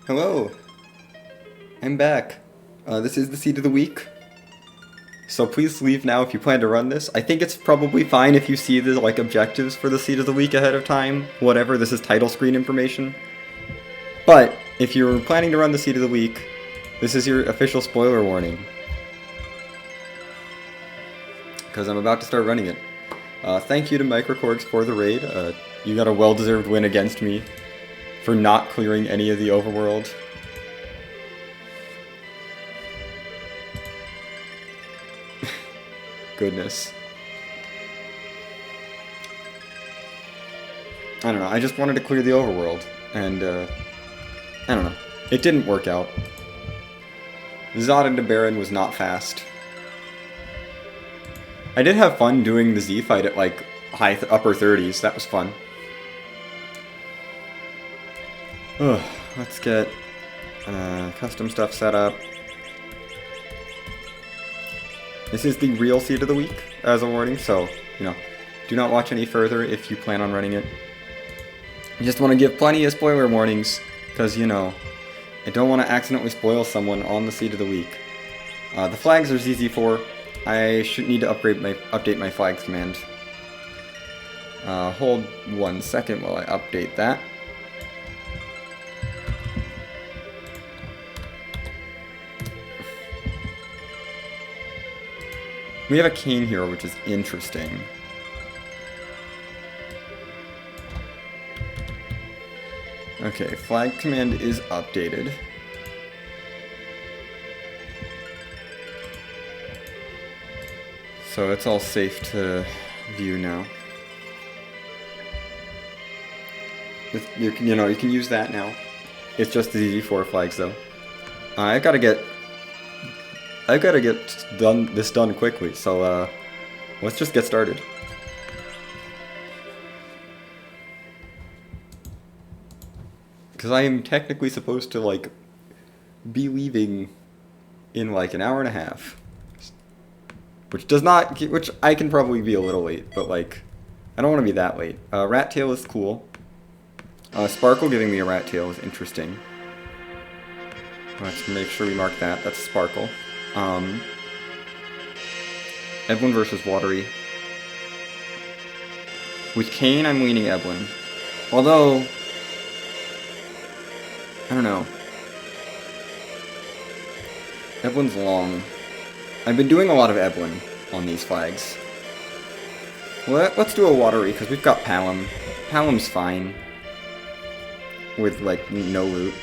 Hello, I'm back. This is the seed of the week. So please leave now if you plan to run this. I think it's probably fine if you see the objectives for the seed of the week ahead of time. Whatever, this is title screen information. But if you're planning to run the seed of the week, this is your official spoiler warning. Because I'm about to start running it. Thank you to Microcorgs for the raid. You got a well-deserved win against me for not clearing any of the overworld. Goodness. I don't know, I just wanted to clear the overworld, and, I don't know. It didn't work out. Zod into Baron was not fast. I did have fun doing the Z fight at, upper 30s, that was fun. Ugh, let's get, custom stuff set up. This is the real seed of the week, as a warning, so, do not watch any further if you plan on running it. I just want to give plenty of spoiler warnings, because, I don't want to accidentally spoil someone on the seed of the week. The flags are ZZ4. I should need to update my flags command. Hold 1 second while I update that. We have a Kane hero, which is interesting. Okay, flag command is updated. So it's all safe to view now. You can use that now. It's just the ZZ4 flags though. I've got to get this done quickly, so let's just get started. Because I am technically supposed to be leaving in an hour and a half. Which I can probably be a little late, but I don't want to be that late. Rat tail is cool. Sparkle giving me a rat tail is interesting. Let's make sure we mark that. That's Sparkle. Evelyn versus Watery. With Kane, I'm leaning Evelyn. Although, I don't know. Evelyn's long. I've been doing a lot of Evelyn on these flags. Let's do a Watery, because we've got Palom. Palom's fine. With, no loot.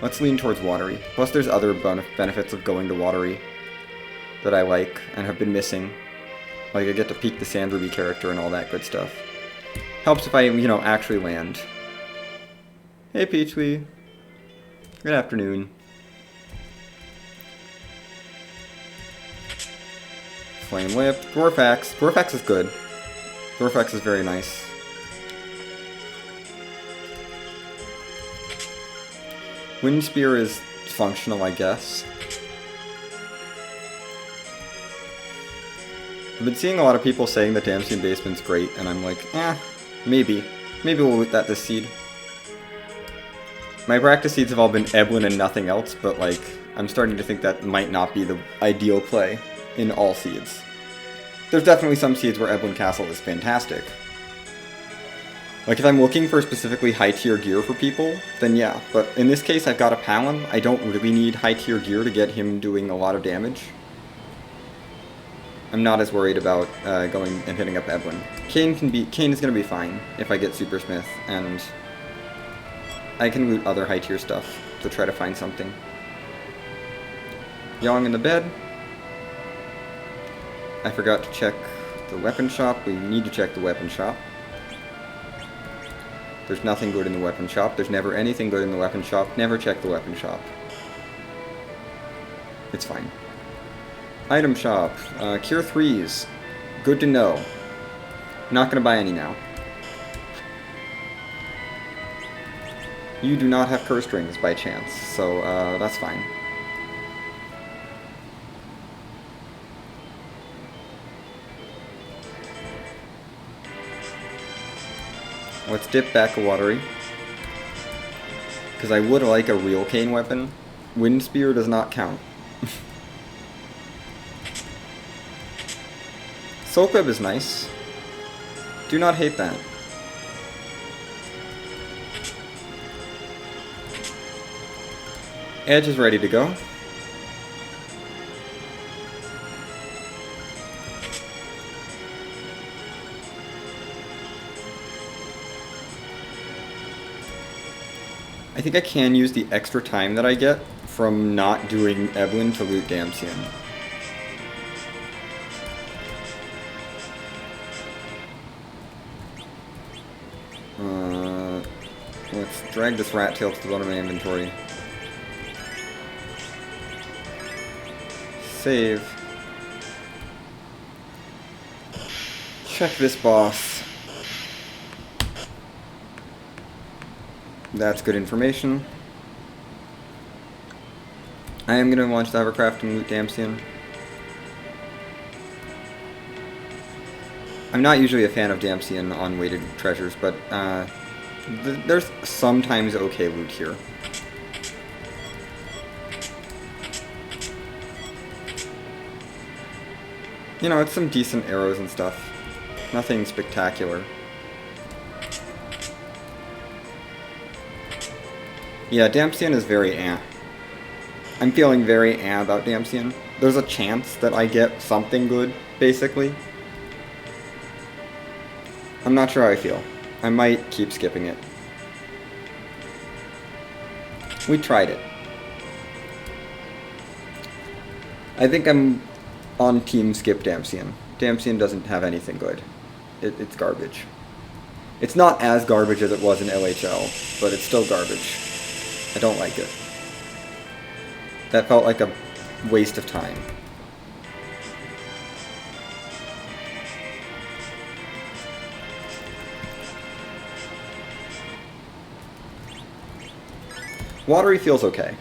Let's lean towards Watery. Plus there's other benefits of going to Watery that I like and have been missing. I get to peek the Sand Ruby character and all that good stuff. Helps if I, actually land. Hey Peachly. Good afternoon. Flame Whip. Dwarfax. Dwarfax is good. Dwarfax is very nice. Wind Spear is functional, I guess. I've been seeing a lot of people saying that Damsian Basement's great, and I'm like, maybe. Maybe we'll loot that this seed. My practice seeds have all been Eblin and nothing else, but I'm starting to think that might not be the ideal play in all seeds. There's definitely some seeds where Eblin Castle is fantastic. If I'm looking for specifically high-tier gear for people, then yeah. But in this case, I've got a Palom. I don't really need high-tier gear to get him doing a lot of damage. I'm not as worried about going and hitting up Evelyn. Kane is going to be fine if I get Super Smith, and I can loot other high-tier stuff to try to find something. Yong in the bed. I forgot to check the weapon shop. We need to check the weapon shop. There's nothing good in the weapon shop. There's never anything good in the weapon shop. Never check the weapon shop. It's fine. Item shop. Cure 3s. Good to know. Not gonna buy any now. You do not have curse rings by chance, so that's fine. Let's dip back a Watery. Because I would like a real cane weapon. Wind Spear does not count. Soak Web is nice. Do not hate that. Edge is ready to go. I think I can use the extra time that I get from not doing Evelyn to loot Damsian. Let's drag this rat tail to the bottom of my inventory. Save. Check this boss. That's good information. I am going to launch the hovercraft and loot Damsian. I'm not usually a fan of Damsian on weighted treasures, but there's sometimes okay loot here. You know, it's some decent arrows and stuff. Nothing spectacular. Yeah, Damsian is very eh. I'm feeling very eh about Damsian. There's a chance that I get something good, basically. I'm not sure how I feel. I might keep skipping it. We tried it. I think I'm on team skip Damsian. Damsian doesn't have anything good. It's garbage. It's not as garbage as it was in LHL, but it's still garbage. I don't like it. That felt like a waste of time. Watery feels okay.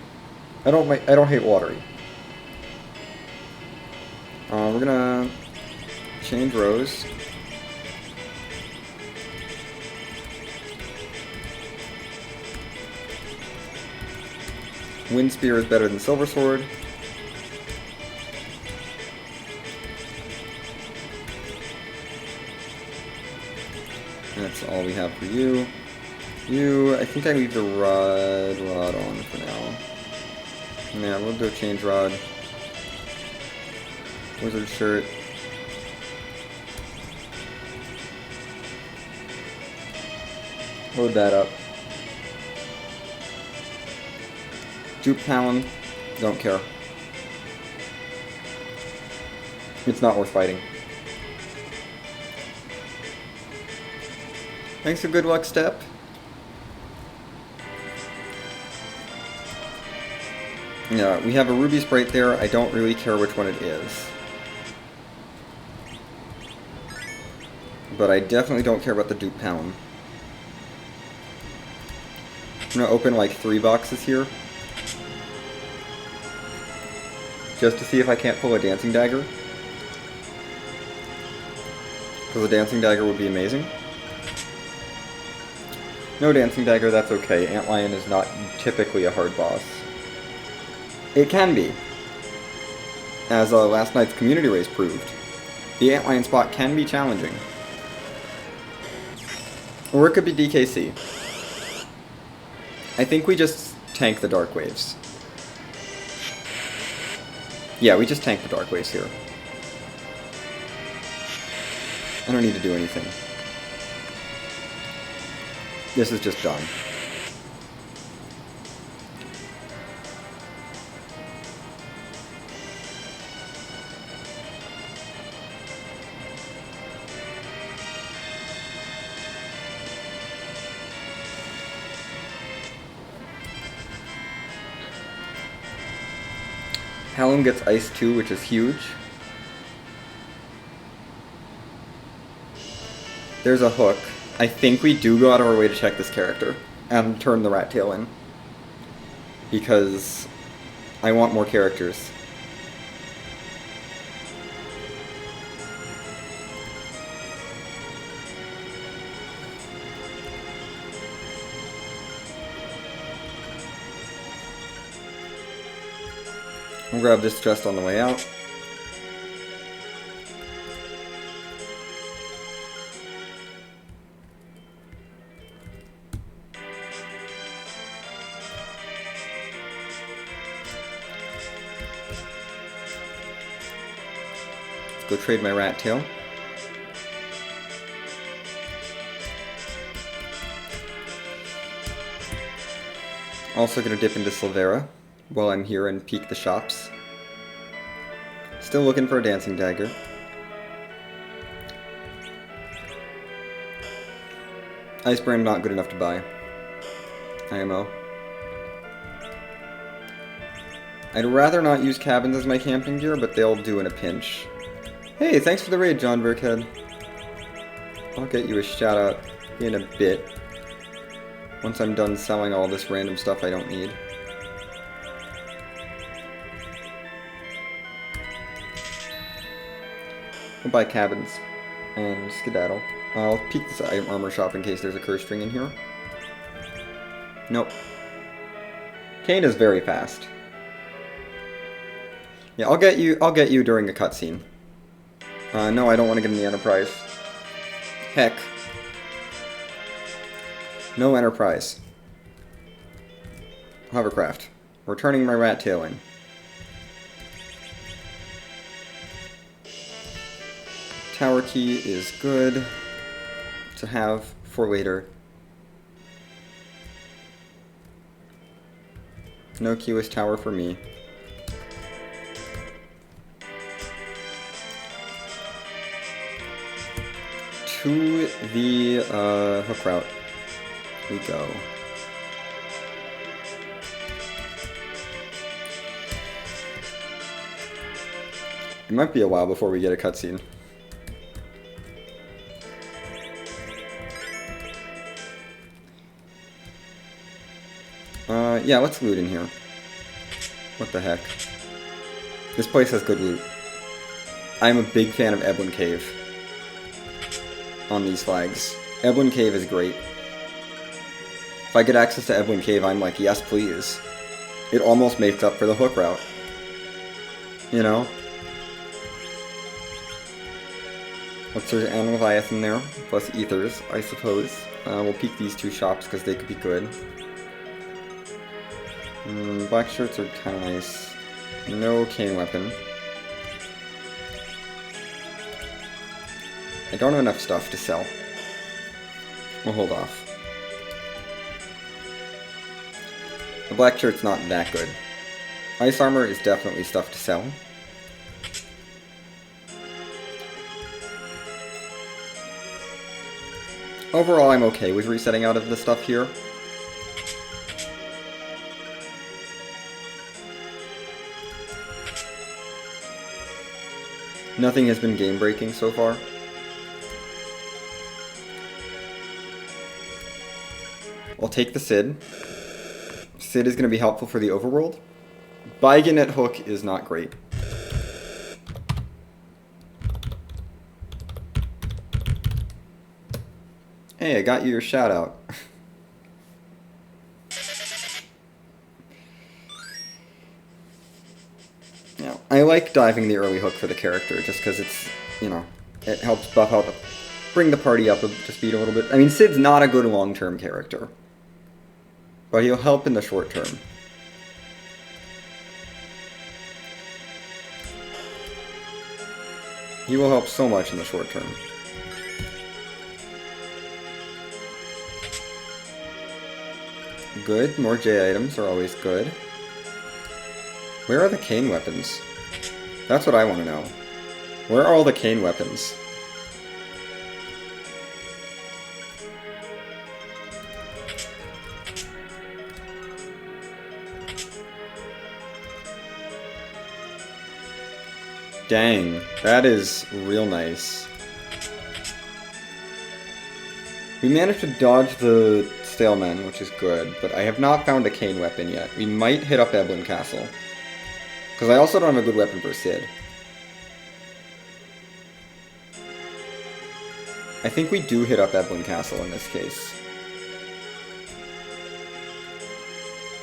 I don't hate Watery. We're gonna change rows. Wind Spear is better than Silver Sword. That's all we have for you. You, I think I leave the rod on for now. Yeah, we'll do a change rod. Wizard shirt. Load that up. Dupe Talon, don't care. It's not worth fighting. Thanks for good luck, Step. Yeah, we have a ruby sprite there. I don't really care which one it is. But I definitely don't care about the dupe Talon. I'm gonna open like 3 boxes here. Just to see if I can't pull a Dancing Dagger. Because a Dancing Dagger would be amazing. No Dancing Dagger, that's okay. Antlion is not typically a hard boss. It can be. As last night's community race proved. The Antlion spot can be challenging. Or it could be DKC. I think we just tank the Dark Waves. Yeah, we just tank the Dark Waves here. I don't need to do anything. This is just done. Hallam gets Ice 2, which is huge. There's a hook. I think we do go out of our way to check this character and turn the rat tail in. Because I want more characters. I'll grab this chest on the way out. Go trade my rat tail. Also gonna dip into Silvera while I'm here and peek the shops. Still looking for a dancing dagger. Ice brand not good enough to buy. IMO. I'd rather not use cabins as my camping gear, but they'll do in a pinch. Hey, thanks for the raid, John Burkhead. I'll get you a shout out in a bit. Once I'm done selling all this random stuff I don't need. We'll buy cabins and skedaddle. I'll peek this armor shop in case there's a curse string in here. Nope. Kane is very fast. Yeah, I'll get you during a cutscene. No, I don't want to get in the Enterprise. Heck. No Enterprise. Hovercraft. Returning my rat tail in. Tower key is good to have for later. No keyless tower for me. To the hook route we go. It might be a while before we get a cutscene. Yeah, let's loot in here. What the heck? This place has good loot. I'm a big fan of Eblin Cave on these flags. Eblin Cave is great. If I get access to Eblin Cave, I'm like, yes, please. It almost makes up for the hook route. You know? Looks there's an Leviathan there, plus Ethers, I suppose. We'll peek these two shops because they could be good. Black shirts are kind of nice. No cane weapon. I don't have enough stuff to sell. We'll hold off. The black shirt's not that good. Ice armor is definitely stuff to sell. Overall, I'm okay with resetting out of the stuff here. Nothing has been game-breaking so far. I'll take the Sid. Sid is going to be helpful for the overworld. Bayonet Hook is not great. Hey, I got you your shout out. Yeah, I like diving the early hook for the character just because it's, you know, it helps buff out, bring the party up to speed a little bit. I mean, Sid's not a good long-term character, but he'll help in the short term. He will help so much in the short term. Good, more J items are always good. Where are the cane weapons? That's what I want to know. Where are all the cane weapons? Dang, that is real nice. We managed to dodge the Stalemen, which is good, but I have not found a cane weapon yet. We might hit up Eblin Castle. Because I also don't have a good weapon for Sid. I think we do hit up Eblin Castle in this case.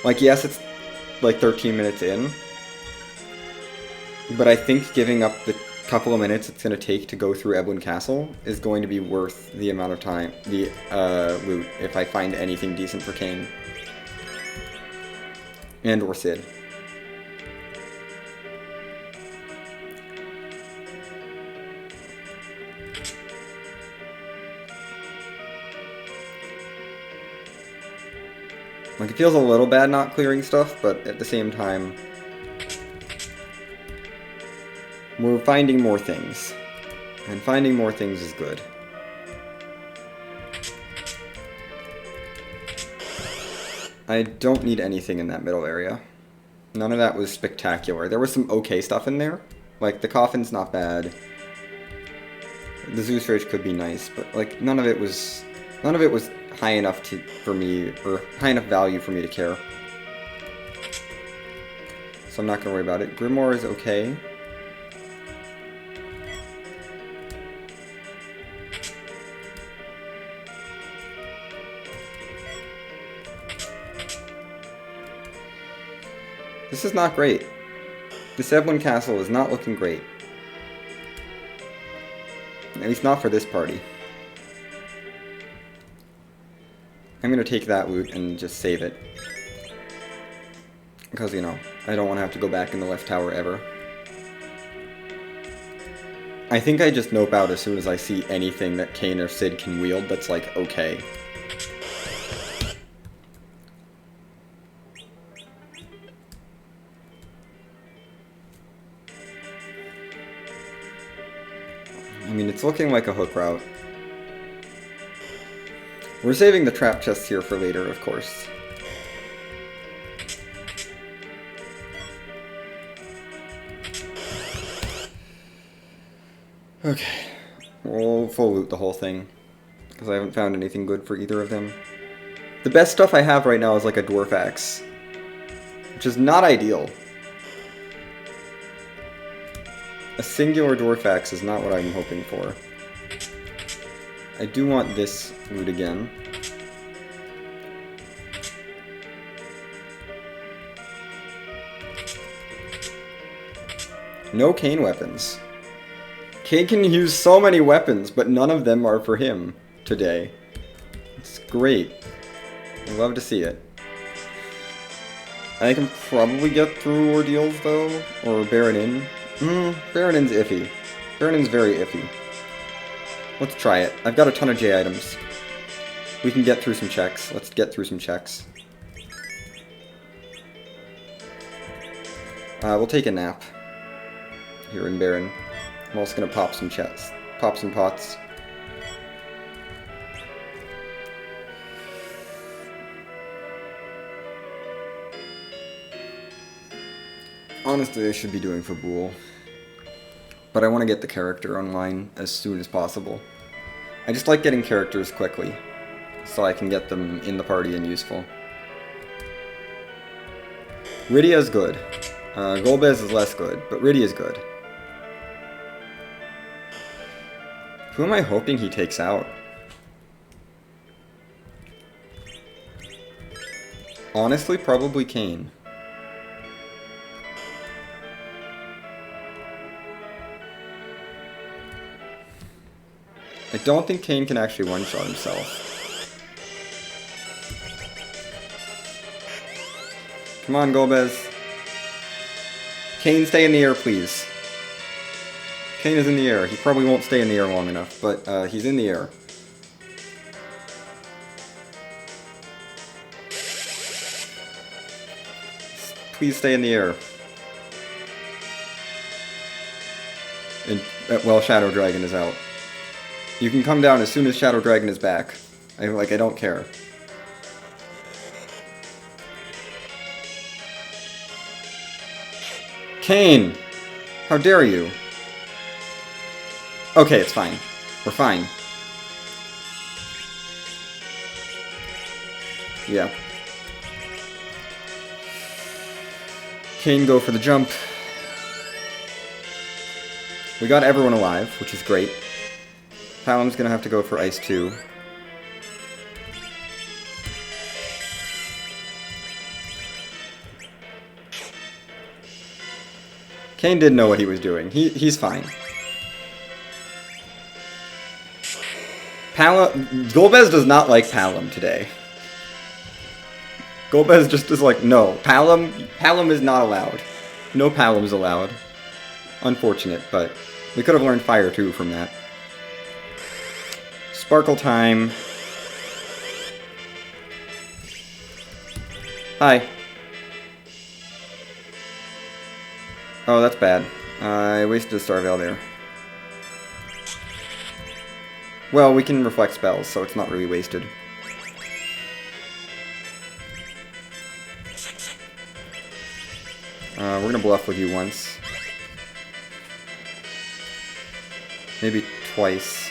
Like, yes, it's like 13 minutes in, But I think giving up the couple of minutes it's going to take to go through Ebwin Castle is going to be worth the amount of time, the loot, if I find anything decent for Kain. And or Sid. Like, it feels a little bad not clearing stuff, but at the same time, we're finding more things. And finding more things is good. I don't need anything in that middle area. None of that was spectacular. There was some okay stuff in there. Like, the coffin's not bad. The Zeus Rage could be nice, but, like, none of it was high enough for me, or high enough value for me to care. So I'm not gonna worry about it. Grimoire is okay. This is not great. This Ebwin Castle is not looking great. At least not for this party. I'm gonna take that loot and just save it. Because, you know, I don't want to have to go back in the left tower ever. I think I just nope out as soon as I see anything that Kain or Sid can wield that's, like, okay. I mean, it's looking like a hook route. We're saving the trap chests here for later, of course. Okay. We'll full loot the whole thing, because I haven't found anything good for either of them. The best stuff I have right now is like a dwarf axe, which is not ideal. A singular dwarf axe is not what I'm hoping for. I do want this loot again. No Kain weapons. Kain can use so many weapons, but none of them are for him today. It's great. I love to see it. I can probably get through Ordeals, though, or Baronin. Baronin's iffy. Baronin's very iffy. Let's try it. I've got a ton of J items. We can get through some checks. Let's get through some checks. We'll take a nap here in Baron. I'm also gonna pop some checks. Pop some pots. Honestly, I should be doing Fabul. But I want to get the character online as soon as possible. I just like getting characters quickly, so I can get them in the party and useful. Rydia's good. Golbez is less good, but Rydia's good. Who am I hoping he takes out? Honestly, probably Kain. I don't think Kain can actually one-shot himself. Come on, Golbez. Kain, stay in the air, please. Kain is in the air. He probably won't stay in the air long enough, but he's in the air. Please stay in the air. And, well, Shadow Dragon is out. You can come down as soon as Shadow Dragon is back. I don't care. Kain! How dare you? Okay, it's fine. We're fine. Yeah. Kain, go for the jump. We got everyone alive, which is great. Palam's gonna have to go for Ice 2. Kane did know what he was doing. He's fine. Golbez does not like Palom today. Golbez just is like, no, Palom is not allowed. No Palom's allowed. Unfortunate, but we could have learned Fire too from that. Sparkle time. Hi. Oh, that's bad. I wasted a Star Veil there. Well, we can reflect spells, so it's not really wasted. We're gonna bluff with you once. Maybe twice.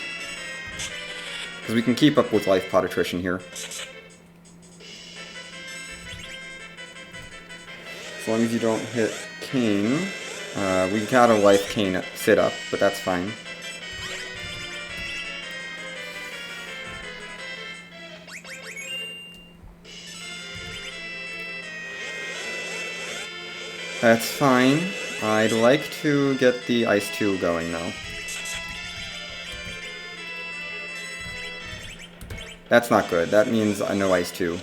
Because we can keep up with life pot attrition here. As long as you don't hit Kane. We gotta life Kane sit up, but that's fine. That's fine. I'd like to get the Ice 2 going, though. That's not good. That means no Ice 2.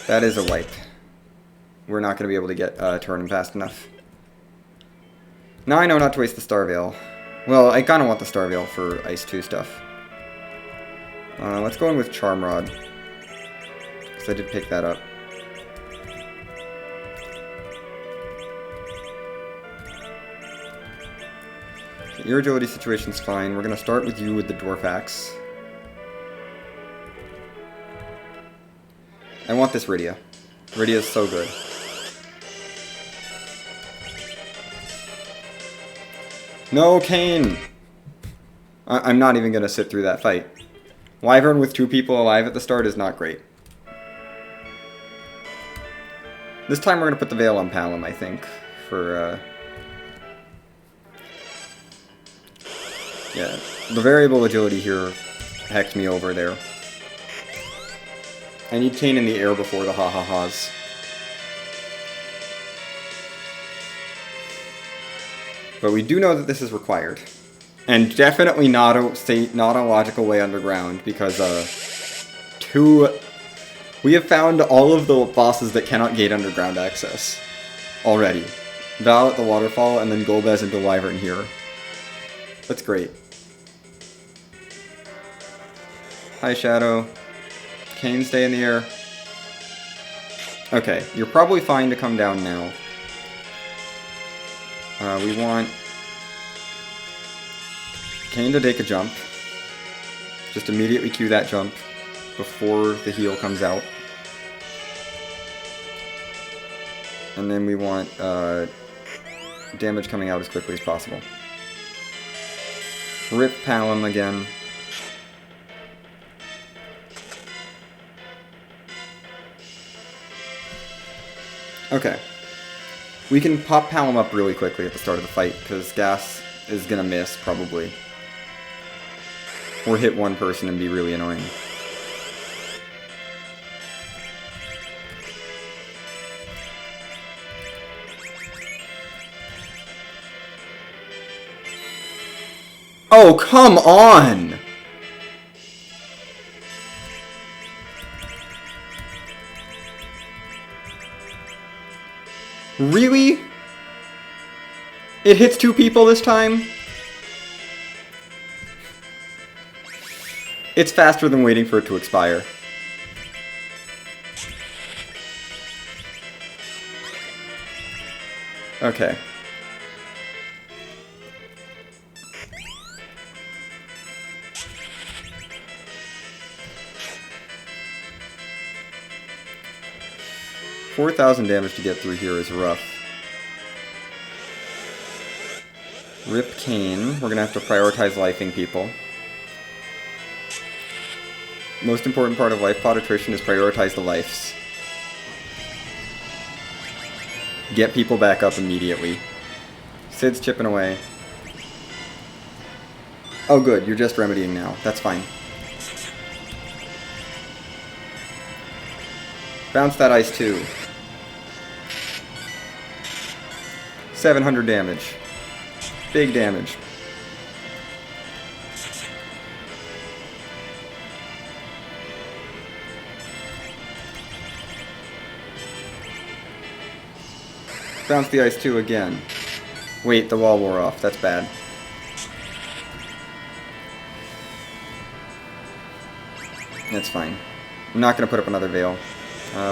That is a wipe. We're not going to be able to get a turn fast enough. Now I know not to waste the Star Veil. Well, I kind of want the Star Veil for Ice 2 stuff. Let's go in with Charm Rod. Because I did pick that up. Your agility situation's fine. We're going to start with you with the Dwarf Axe. I want this Rydia. Rydia's so good. No, Kane! I'm not even going to sit through that fight. Wyvern with 2 people alive at the start is not great. This time we're going to put the Veil on Palom, I think, for... Yeah, the variable agility here hecked me over there. I need Kane in the air before the ha-ha-has. But we do know that this is required. And definitely not a logical way underground, because we have found all of the bosses that cannot gate underground access already. Val at the waterfall, and then Golbez into Wyvern here. That's great. Hi, Shadow. Kane, stay in the air. Okay, you're probably fine to come down now. We want Kane to take a jump. Just immediately cue that jump before the heal comes out. And then we want damage coming out as quickly as possible. Rip Palom again. Okay. We can pop Palom up really quickly at the start of the fight, because Gas is gonna miss, probably. Or hit one person and be really annoying. Oh, come on! Really? It hits 2 people this time? It's faster than waiting for it to expire. Okay. $4,000 damage to get through here is rough. Rip Kane. We're gonna have to prioritize lifing people. Most important part of life pot attrition is prioritize the lives. Get people back up immediately. Sid's chipping away. Oh good, you're just remedying now. That's fine. Bounce that ice too. 700 damage. Big damage. Bounce the ice 2 again. Wait, the wall wore off. That's bad. That's fine. I'm not going to put up another veil.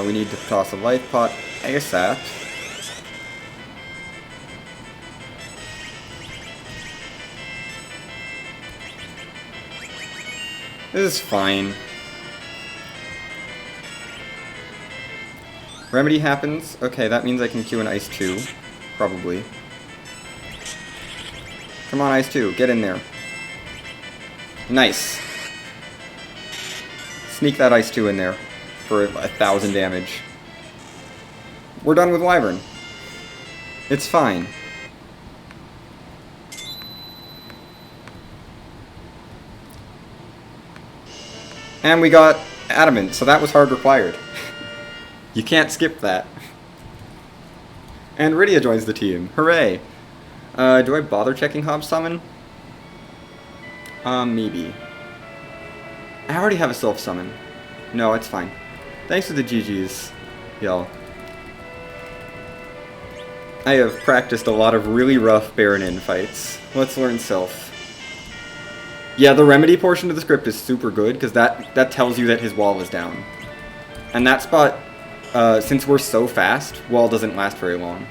We need to toss a life pot ASAP. This is fine. Remedy happens. Okay, that means I can Q an Ice 2. Probably. Come on, Ice 2. Get in there. Nice. Sneak that Ice 2 in there for 1,000 damage. We're done with Wyvern. It's fine. And we got Adamant, so that was hard required. You can't skip that. And Rydia joins the team. Hooray! Do I bother checking Hob Summon? Maybe. I already have a Self Summon. No, it's fine. Thanks for the GGs, y'all. I have practiced a lot of really rough Baronin fights. Let's learn Self. Yeah, the Remedy portion of the script is super good, because that tells you that his wall is down. And that spot, since we're so fast, wall doesn't last very long.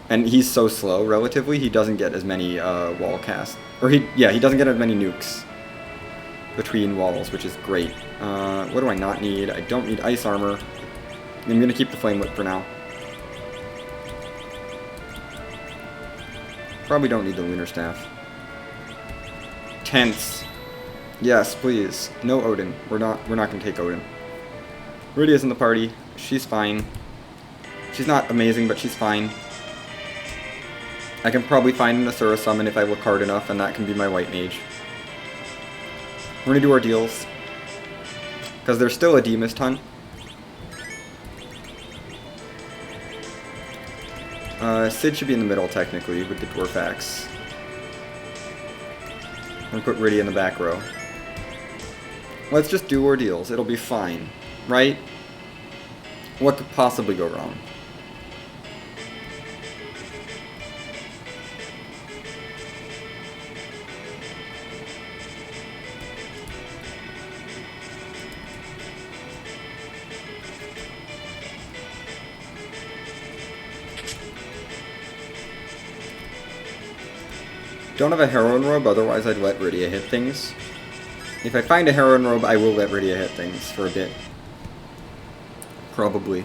And he's so slow, relatively, he doesn't get as many wall casts. Or he doesn't get as many nukes between walls, which is great. What do I not need? I don't need ice armor. I'm going to keep the flame whip for now. Probably don't need the lunar staff. Tense. Yes, please. No Odin. We're not gonna take Odin. Rydia's in the party. She's fine. She's not amazing, but she's fine. I can probably find an Asura summon if I look hard enough, and that can be my white mage. We're gonna do our deals. Because there's still a Demist hunt. Sid should be in the middle, technically, with the Dwarf Axe. I'm gonna put Rydia in the back row. Let's just do ordeals. It'll be fine, right? What could possibly go wrong? Don't have a Heroine Robe, otherwise I'd let Rydia hit things. If I find a Heroine Robe, I will let Rydia hit things for a bit. Probably.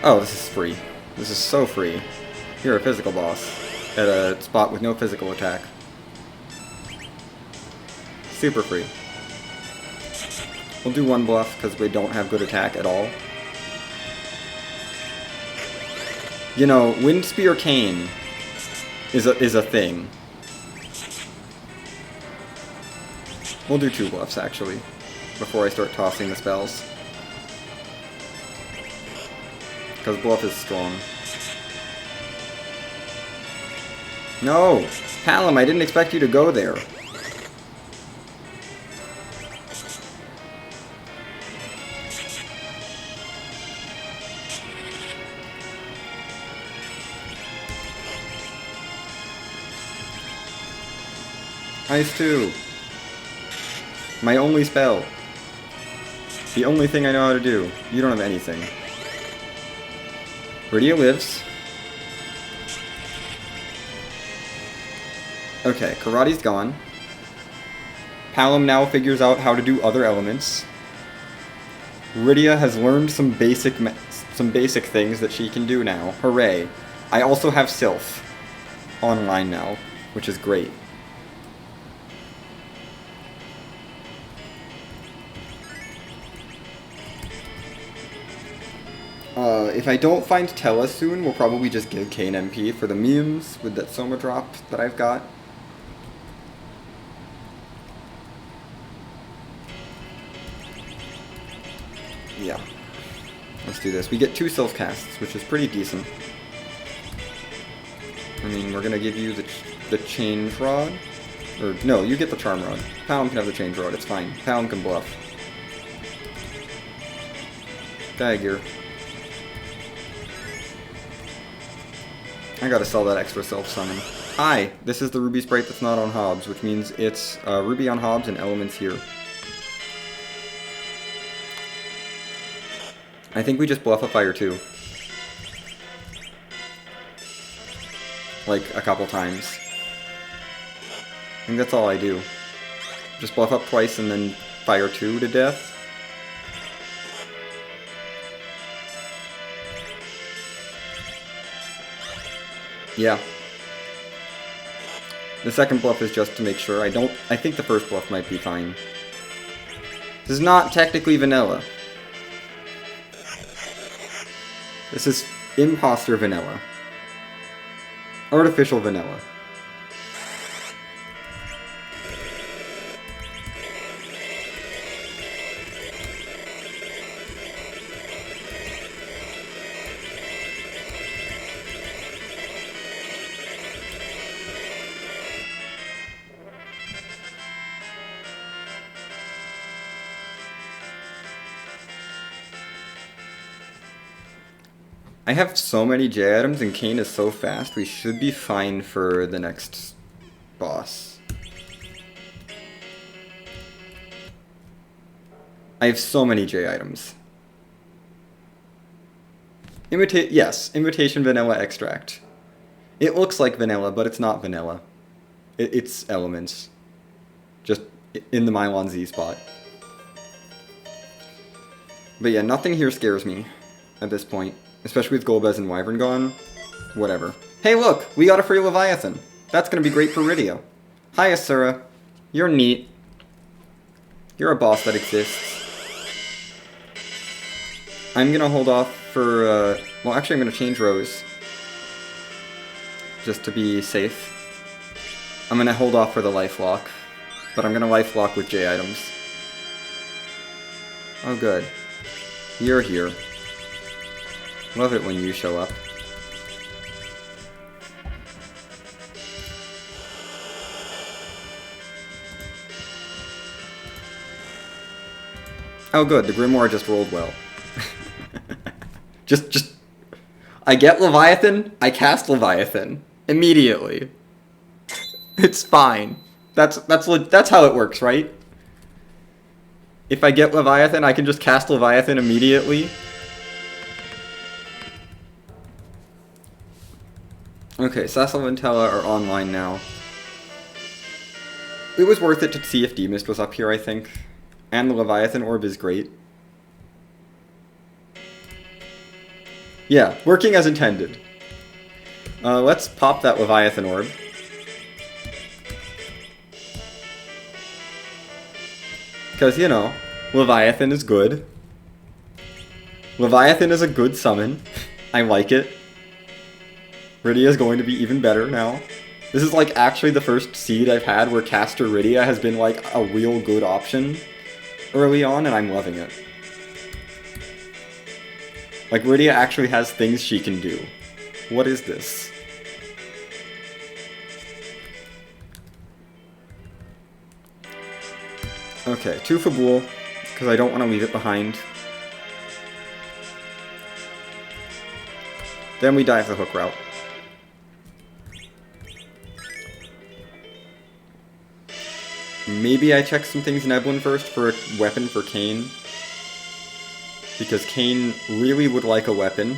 Oh, this is free. This is so free. You're a physical boss at a spot with no physical attack. Super free. We'll do one bluff because we don't have good attack at all. You know, Wind Spear Cane is a thing. We'll do two bluffs, actually, before I start tossing the spells. Because bluff is strong. No! Palom, I didn't expect you to go there. Ice 2. My only spell. The only thing I know how to do. You don't have anything. Rydia lives. Okay, Karate's gone. Palom now figures out how to do other elements. Rydia has learned some basic things that she can do now. Hooray. I also have Sylph online now, which is great. If I don't find Tella soon, we'll probably just give Kane MP for the memes with that Soma drop that I've got. Yeah. Let's do this. We get 2 Sylph casts, which is pretty decent. I mean, we're gonna give you the Change Rod. Or, no, you get the Charm Rod. Palom can have the Change Rod, it's fine. Palom can bluff. Dagger. I gotta sell that extra Sylph Summon. Hi, this is the Ruby Sprite that's not on Hobbs, which means it's Ruby on Hobbs and Elements here. I think we just bluff a Fire too. Like, a couple times. I think that's all I do. Just bluff up twice and then Fire 2 to death. Yeah. The second bluff is just to make sure. I think the first bluff might be fine. This is not technically vanilla. This is imposter vanilla. Artificial vanilla. I have so many J items and Kain is so fast, we should be fine for the next boss. I have so many J items. Yes, Imitation Vanilla Extract. It looks like vanilla, but it's not vanilla. It's elements. Just in the Mylon Z spot. But yeah, nothing here scares me at this point. Especially with Golbez and Wyvern gone. Whatever. Hey look! We got a free Leviathan! That's gonna be great for Rydia. Hi Asura. You're neat. You're a boss that exists. I'm gonna hold off for, well actually I'm gonna change Rose. Just to be safe. I'm gonna hold off for the Life Lock. But I'm gonna Life Lock with J items. Oh good. You're here. Love it when you show up. Oh good, the Grimoire just rolled well. just... I get Leviathan, I cast Leviathan. Immediately. It's fine. That's how it works, right? If I get Leviathan, I can just cast Leviathan immediately. Okay, Cecil and Tella are online now. It was worth it to see if D-Mist was up here, I think. And the Leviathan Orb is great. Yeah, working as intended. Let's pop that Leviathan Orb. Because, you know, Leviathan is good. Leviathan is a good summon. I like it. Rydia is going to be even better now. This is like actually the first seed I've had where Caster Rydia has been like a real good option early on, and I'm loving it. Like Rydia actually has things she can do. What is this? Okay, 2 Fabul, because I don't want to leave it behind. Then we dive the hook route. Maybe I check some things in Eblin first for a weapon for Kain. Because Kain really would like a weapon.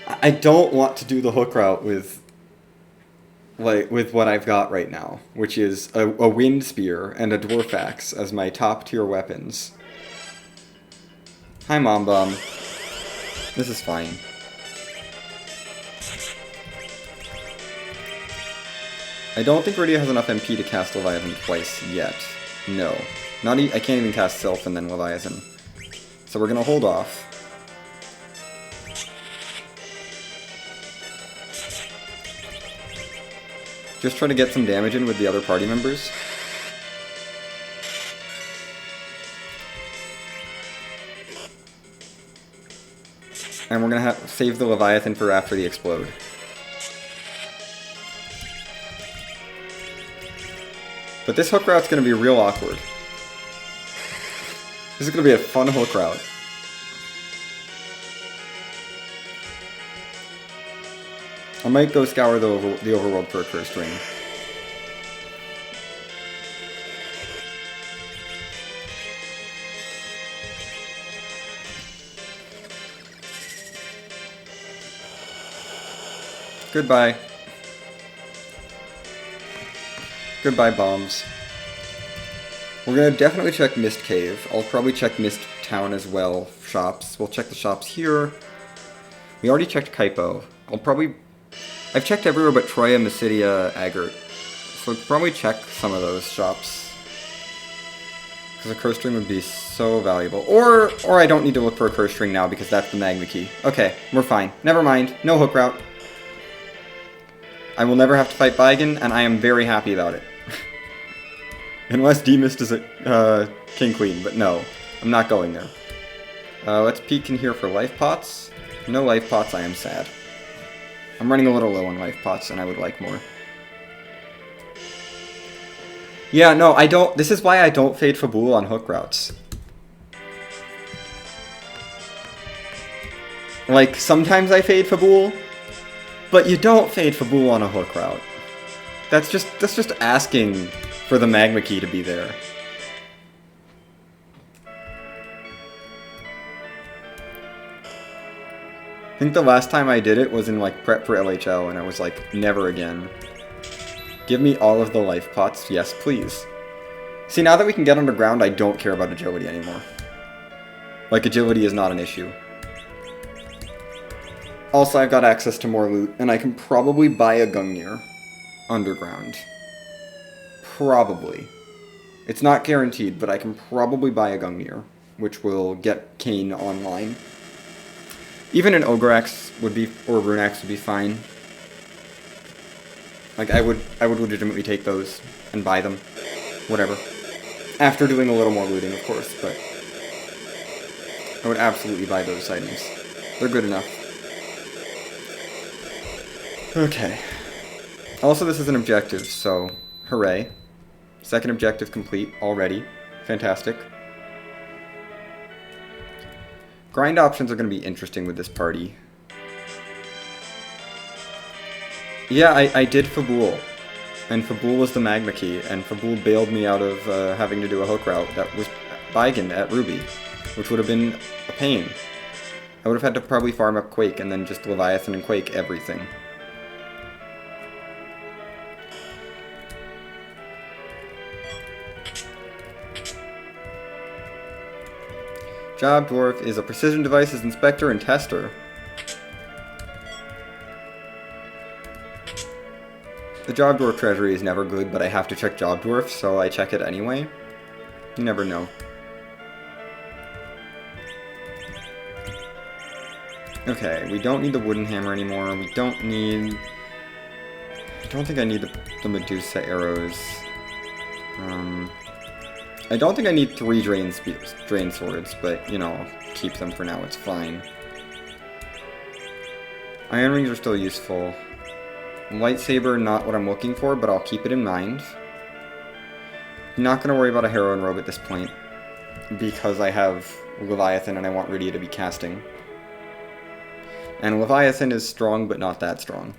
I don't want to do the hook route with what I've got right now, which is a Wind Spear and a Dwarf Axe as my top tier weapons. Hi Mom Bomb. This is fine. I don't think Rydia has enough MP to cast Leviathan twice yet. No. I can't even cast Sylph and then Leviathan. So we're gonna hold off. Just try to get some damage in with the other party members. And we're gonna save the Leviathan for after the explode. But this hook route's gonna be real awkward. This is gonna be a fun hook route. I might go scour the overworld for a cursed ring. Goodbye. Goodbye, bombs. We're gonna definitely check Mist Cave. I'll probably check Mist Town as well. Shops. We'll check the shops here. We already checked Kaipo. I've checked everywhere but Troya, Mysidia, Agert. So I'll probably check some of those shops. Because a curse ring would be so valuable. Or I don't need to look for a curse ring now because that's the Magma Key. Okay, we're fine. Never mind. No hook route. I will never have to fight Baigan, and I am very happy about it. Unless D-Mist is a King Queen, but no. I'm not going there. Let's peek in here for life pots. No life pots, I am sad. I'm running a little low on life pots, and I would like more. Yeah, no, I don't... This is why I don't fade Fabul on hook routes. Like, sometimes I fade Fabul, but you don't fade Fabul on a hook route. That's just asking for the Magma Key to be there. I think the last time I did it was in like prep for LHL, and I was like, never again. Give me all of the life pots, yes please. See, now that we can get underground, I don't care about agility anymore. Like, agility is not an issue. Also, I've got access to more loot, and I can probably buy a Gungnir underground. Probably. It's not guaranteed, but I can probably buy a Gungnir, which will get Kane online. Even an Ogre Axe would be, or Rune Axe would be fine. Like, I would legitimately take those and buy them. Whatever. After doing a little more looting, of course, but I would absolutely buy those items. They're good enough. Okay. Also, this is an objective, so hooray. Second objective complete already. Fantastic. Grind options are going to be interesting with this party. Yeah, I did Fabul. And Fabul was the Magma Key, and Fabul bailed me out of having to do a hook route that was Baigan at Ruby, which would have been a pain. I would have had to probably farm up Quake and then just Leviathan and Quake everything. Job Dwarf is a precision devices inspector and tester. The Job Dwarf treasury is never good, but I have to check Job Dwarf, so I check it anyway. You never know. Okay, we don't need the wooden hammer anymore. We don't need... I don't think I need the Medusa arrows. I don't think I need 3 drain swords, but, you know, I'll keep them for now, it's fine. Iron rings are still useful. Lightsaber, not what I'm looking for, but I'll keep it in mind. Not going to worry about a heroine robe at this point, because I have Leviathan and I want Rydia to be casting. And Leviathan is strong, but not that strong.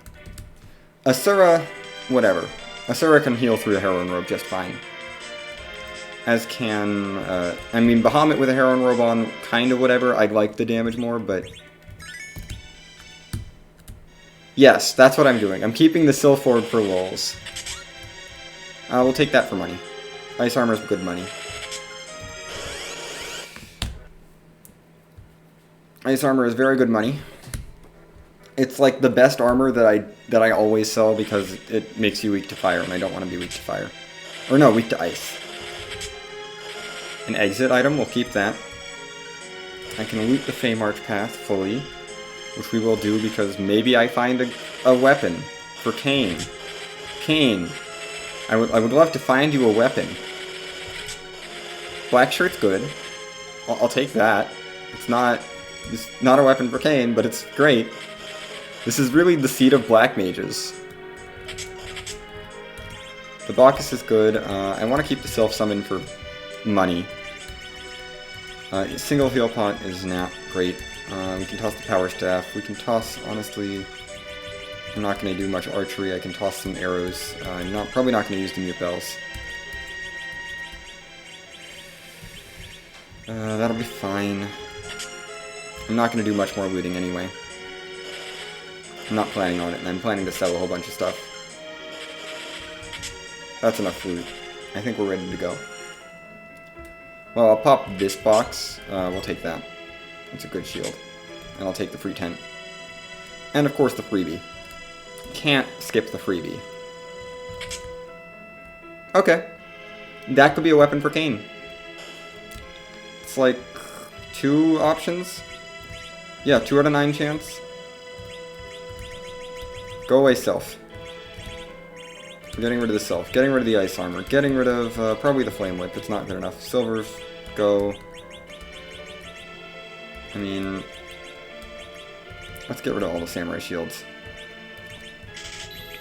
Asura, whatever. Asura can heal through the heroine robe just fine. As can, I mean, Bahamut with a heroine robe on, kind of whatever. I'd like the damage more, but... Yes, that's what I'm doing. I'm keeping the Sylphord for lulz. We'll take that for money. Ice armor's good money. Ice armor is very good money. It's like the best armor that I always sell because it makes you weak to fire, and I don't want to be weak to fire. Or no, weak to ice. An exit item, we'll keep that. I can loot the Fey March path fully, which we will do because maybe I find a weapon for Kane. Kane, I would love to find you a weapon. Black shirt's good. I'll take that. It's not It's not a weapon for Kain, but it's great. This is really the seed of black mages. The Bacchus is good. I want to keep the self-summon for money. Single heal pot is not great. We can toss the power staff. We can toss, honestly, I'm not going to do much archery. I can toss some arrows. I'm probably not going to use the mute bells. That'll be fine. I'm not going to do much more looting anyway. I'm not planning on it, and I'm planning to sell a whole bunch of stuff. That's enough loot. I think we're ready to go. Well, I'll pop this box. We'll take that. It's a good shield. And I'll take the free tent. And of course the freebie. Can't skip the freebie. Okay. That could be a weapon for Kain. It's like 2 options. Yeah, 2 out of 9 chance. Go away, self. Getting rid of the self. Getting rid of the ice armor. Getting rid of probably the flame whip. It's not good enough. Silvers, go. I mean, let's get rid of all the samurai shields.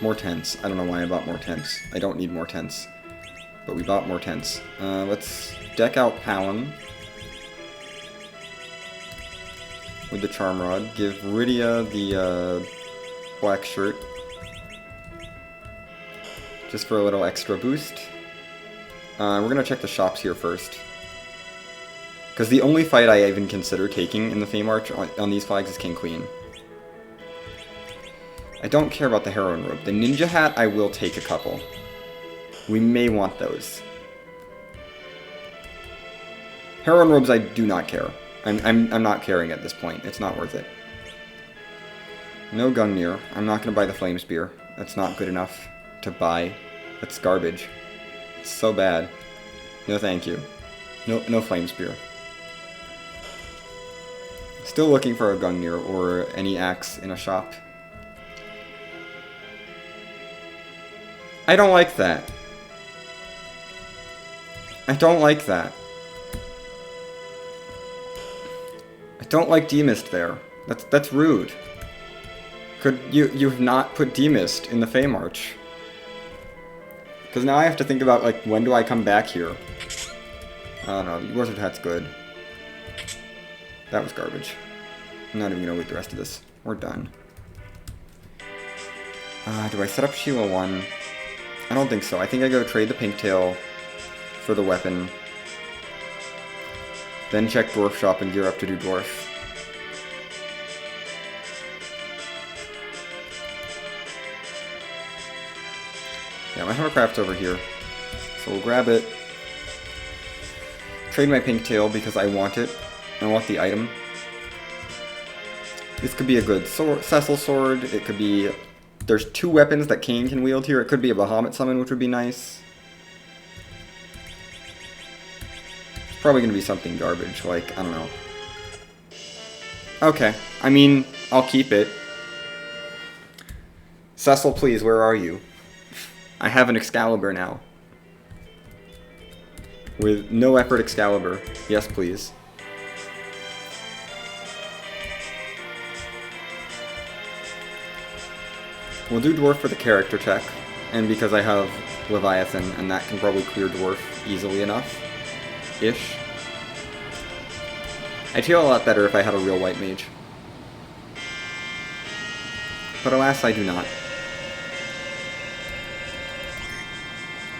More tents. I don't know why I bought more tents. I don't need more tents. But we bought more tents. Let's deck out Palom with the Charm Rod. Give Rydia the black shirt. Just for a little extra boost. We're going to check the shops here first. Because the only fight I even consider taking in the Fame Arch on these flags is King Queen. I don't care about the Heroine Robe. The Ninja Hat, I will take a couple. We may want those. Heroine Robes, I do not care. I'm not caring at this point. It's not worth it. No Gungnir. I'm not going to buy the Flame Spear. That's not good enough to buy. That's garbage. It's so bad. No thank you. No Flame Spear. Still looking for a Gungnir or any axe in a shop. I don't like that. I don't like that. I don't like Demist there. That's rude. Could you have not put Demist in the Fame Arch? Because now I have to think about, like, when do I come back here? I don't know, the Wizard Hat's good. That was garbage. I'm not even gonna loot the rest of this. We're done. Do I set up Sheila 1? I don't think so. I think I go trade the Pinktail for the weapon. Then check Dwarf Shop and gear up to do Dwarf. Yeah, my Hovercraft's over here. So we'll grab it. Trade my Pinktail because I want it. I want the item. This could be a good Cecil Sword. It could be... There's 2 weapons that Kain can wield here. It could be a Bahamut Summon, which would be nice. It's probably going to be something garbage, like, I don't know. Okay, I mean, I'll keep it. Cecil, please, where are you? I have an Excalibur now. With no effort Excalibur. Yes, please. We'll do Dwarf for the character check, and because I have Leviathan, and that can probably clear Dwarf easily enough. Ish. I'd feel a lot better if I had a real white mage. But alas, I do not.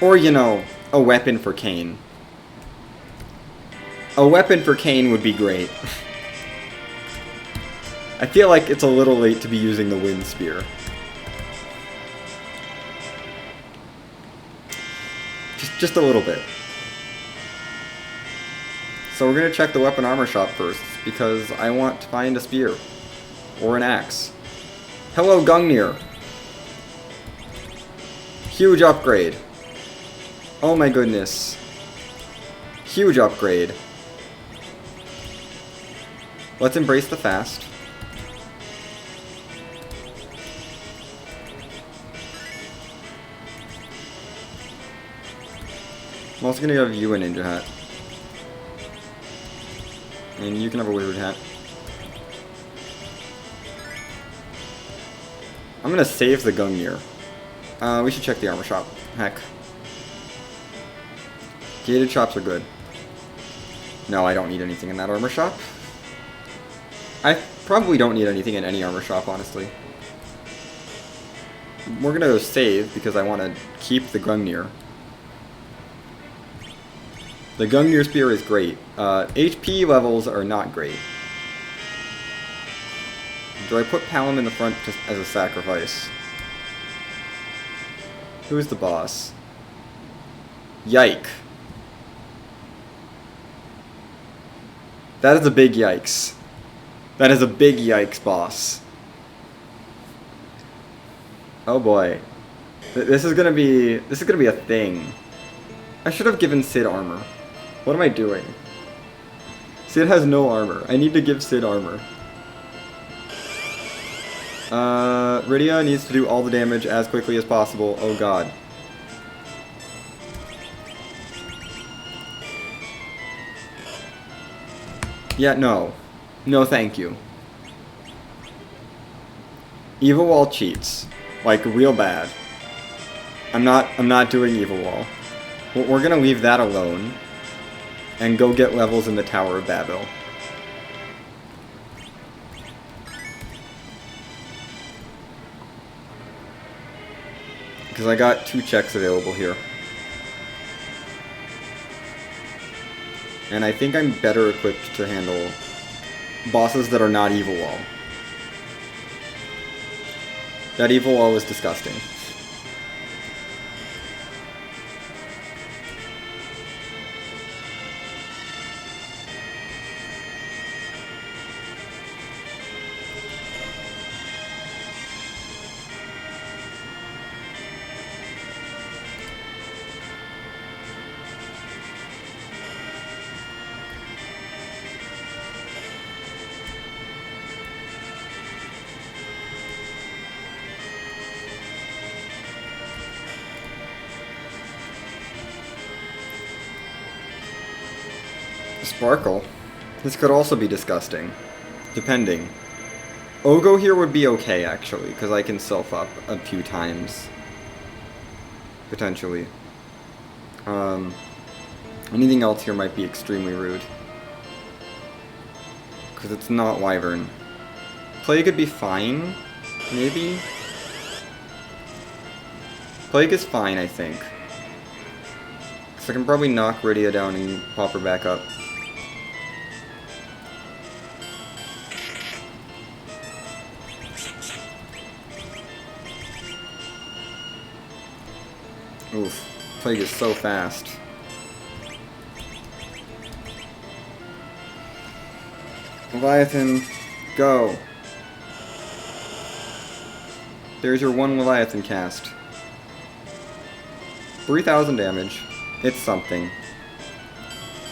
Or, you know, a weapon for Kain. A weapon for Kain would be great. I feel like it's a little late to be using the Wind Spear. Just a little bit. So we're going to check the weapon armor shop first, because I want to find a spear. Or an axe. Hello, Gungnir! Huge upgrade. Oh my goodness. Huge upgrade. Let's embrace the fast. I'm also gonna give you a ninja hat. And you can have a wizard hat. I'm gonna save the Gungnir. We should check the armor shop. Heck. Gated shops are good. No, I don't need anything in that armor shop. I probably don't need anything in any armor shop, honestly. We're gonna save because I want to keep the Gungnir. The Gungnir Spear is great. HP levels are not great. Do I put Palom in the front just as a sacrifice? Who is the boss? Yike. That is a big yikes. That is a big yikes, boss. Oh boy. This is gonna be a thing. I should have given Sid armor. What am I doing? Sid has no armor. I need to give Sid armor. Rydia needs to do all the damage as quickly as possible. Oh god. Yeah, no. No thank you. Evil Wall cheats. Like, real bad. I'm not doing Evil Wall. We're gonna leave that alone. And go get levels in the Tower of Babel. Because I got 2 checks available here. And I think I'm better equipped to handle bosses that are not Evil Wall. That Evil Wall was disgusting. Sparkle. This could also be disgusting. Depending. Ogo here would be okay, actually, because I can self up a few times. Potentially. Anything else here might be extremely rude. Because it's not Wyvern. Plague could be fine, maybe? Plague is fine, I think. Because I can probably knock Rydia down and pop her back up. Oof. Plague is so fast. Leviathan, go. There's your 1 Leviathan cast. 3,000 damage. It's something.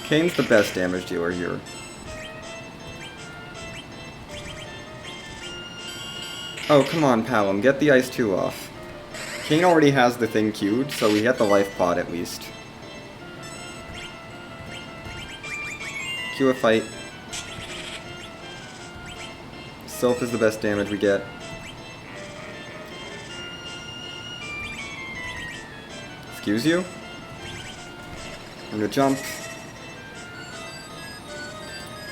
Kane's the best damage dealer here. Oh, come on, Palom. Get the Ice 2 off. Kane already has the thing queued, so we get the life pod at least. Cue a fight. Sylph is the best damage we get. Excuse you? I'm gonna jump.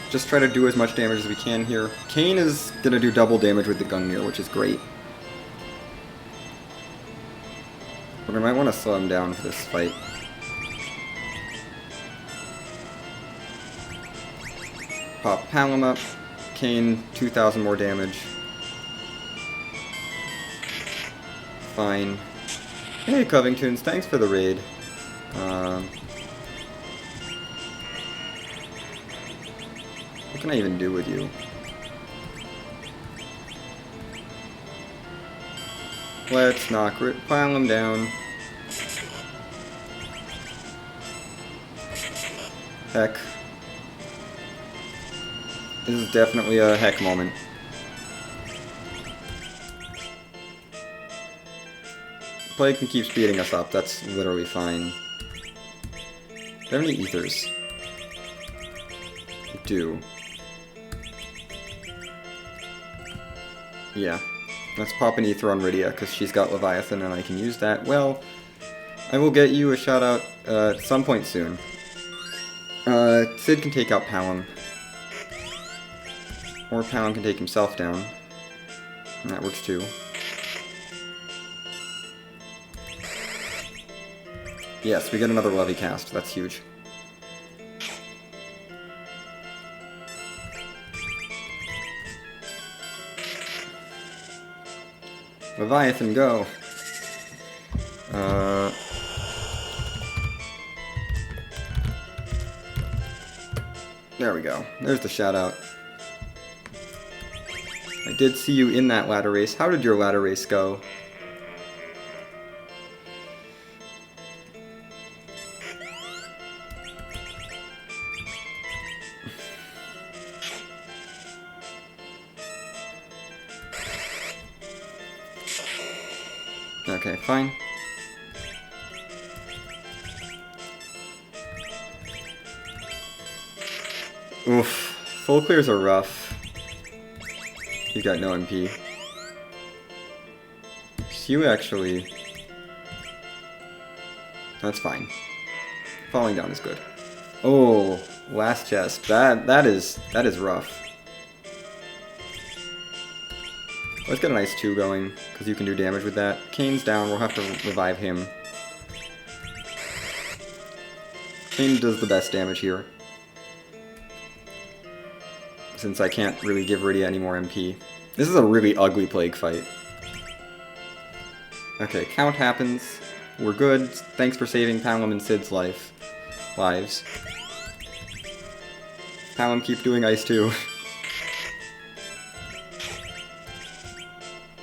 Just try to do as much damage as we can here. Kane is gonna do double damage with the Gungnir, which is great. But I might want to slow him down for this fight. Pop Palom up. Kane, 2,000 more damage. Fine. Hey, Covingtons, thanks for the raid. What can I even do with you? Let's knock Palom down. Heck. This is definitely a heck moment. Plague can keep speeding us up, that's literally fine. Do I have any ethers? I do. Yeah. Let's pop an Ether on Rydia, because she's got Leviathan and I can use that. Well, I will get you a shout out at some point soon. Sid can take out Palom. Or Palom can take himself down. And that works too. Yes, we get another Levy cast. That's huge. Leviathan, go! There we go. There's the shout out. I did see you in that ladder race. How did your ladder race go? Okay, fine. Oof. Full clears are rough. You got no MP. So you actually... That's fine. Falling down is good. Oh, last chest. That is rough. Let's get an Ice 2 going, because you can do damage with that. Kane's down, we'll have to revive him. Kane does the best damage here. Since I can't really give Rydia any more MP. This is a really ugly Plague fight. Okay, count happens. We're good. Thanks for saving Palom and Sid's lives. Palom, keep doing Ice 2.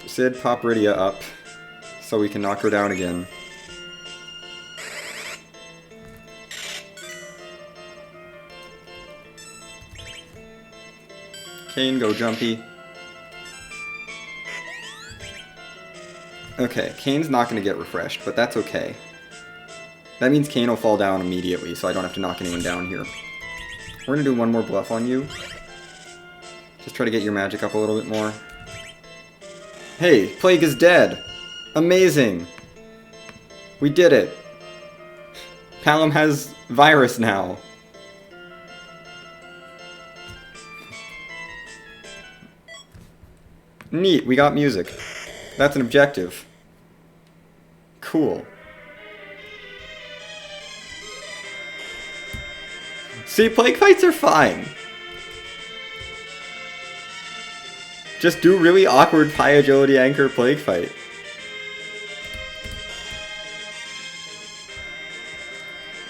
Sid, pop Rydia up, so we can knock her down again. Kane, go jumpy. Okay, Kane's not going to get refreshed, but that's okay. That means Kane will fall down immediately, so I don't have to knock anyone down here. We're going to do one more bluff on you. Just try to get your magic up a little bit more. Hey, Plague is dead! Amazing! We did it! Palom has virus now. Neat, we got music. That's an objective. Cool. See, Plague fights are fine. Just do really awkward High Agility Anchor Plague fight.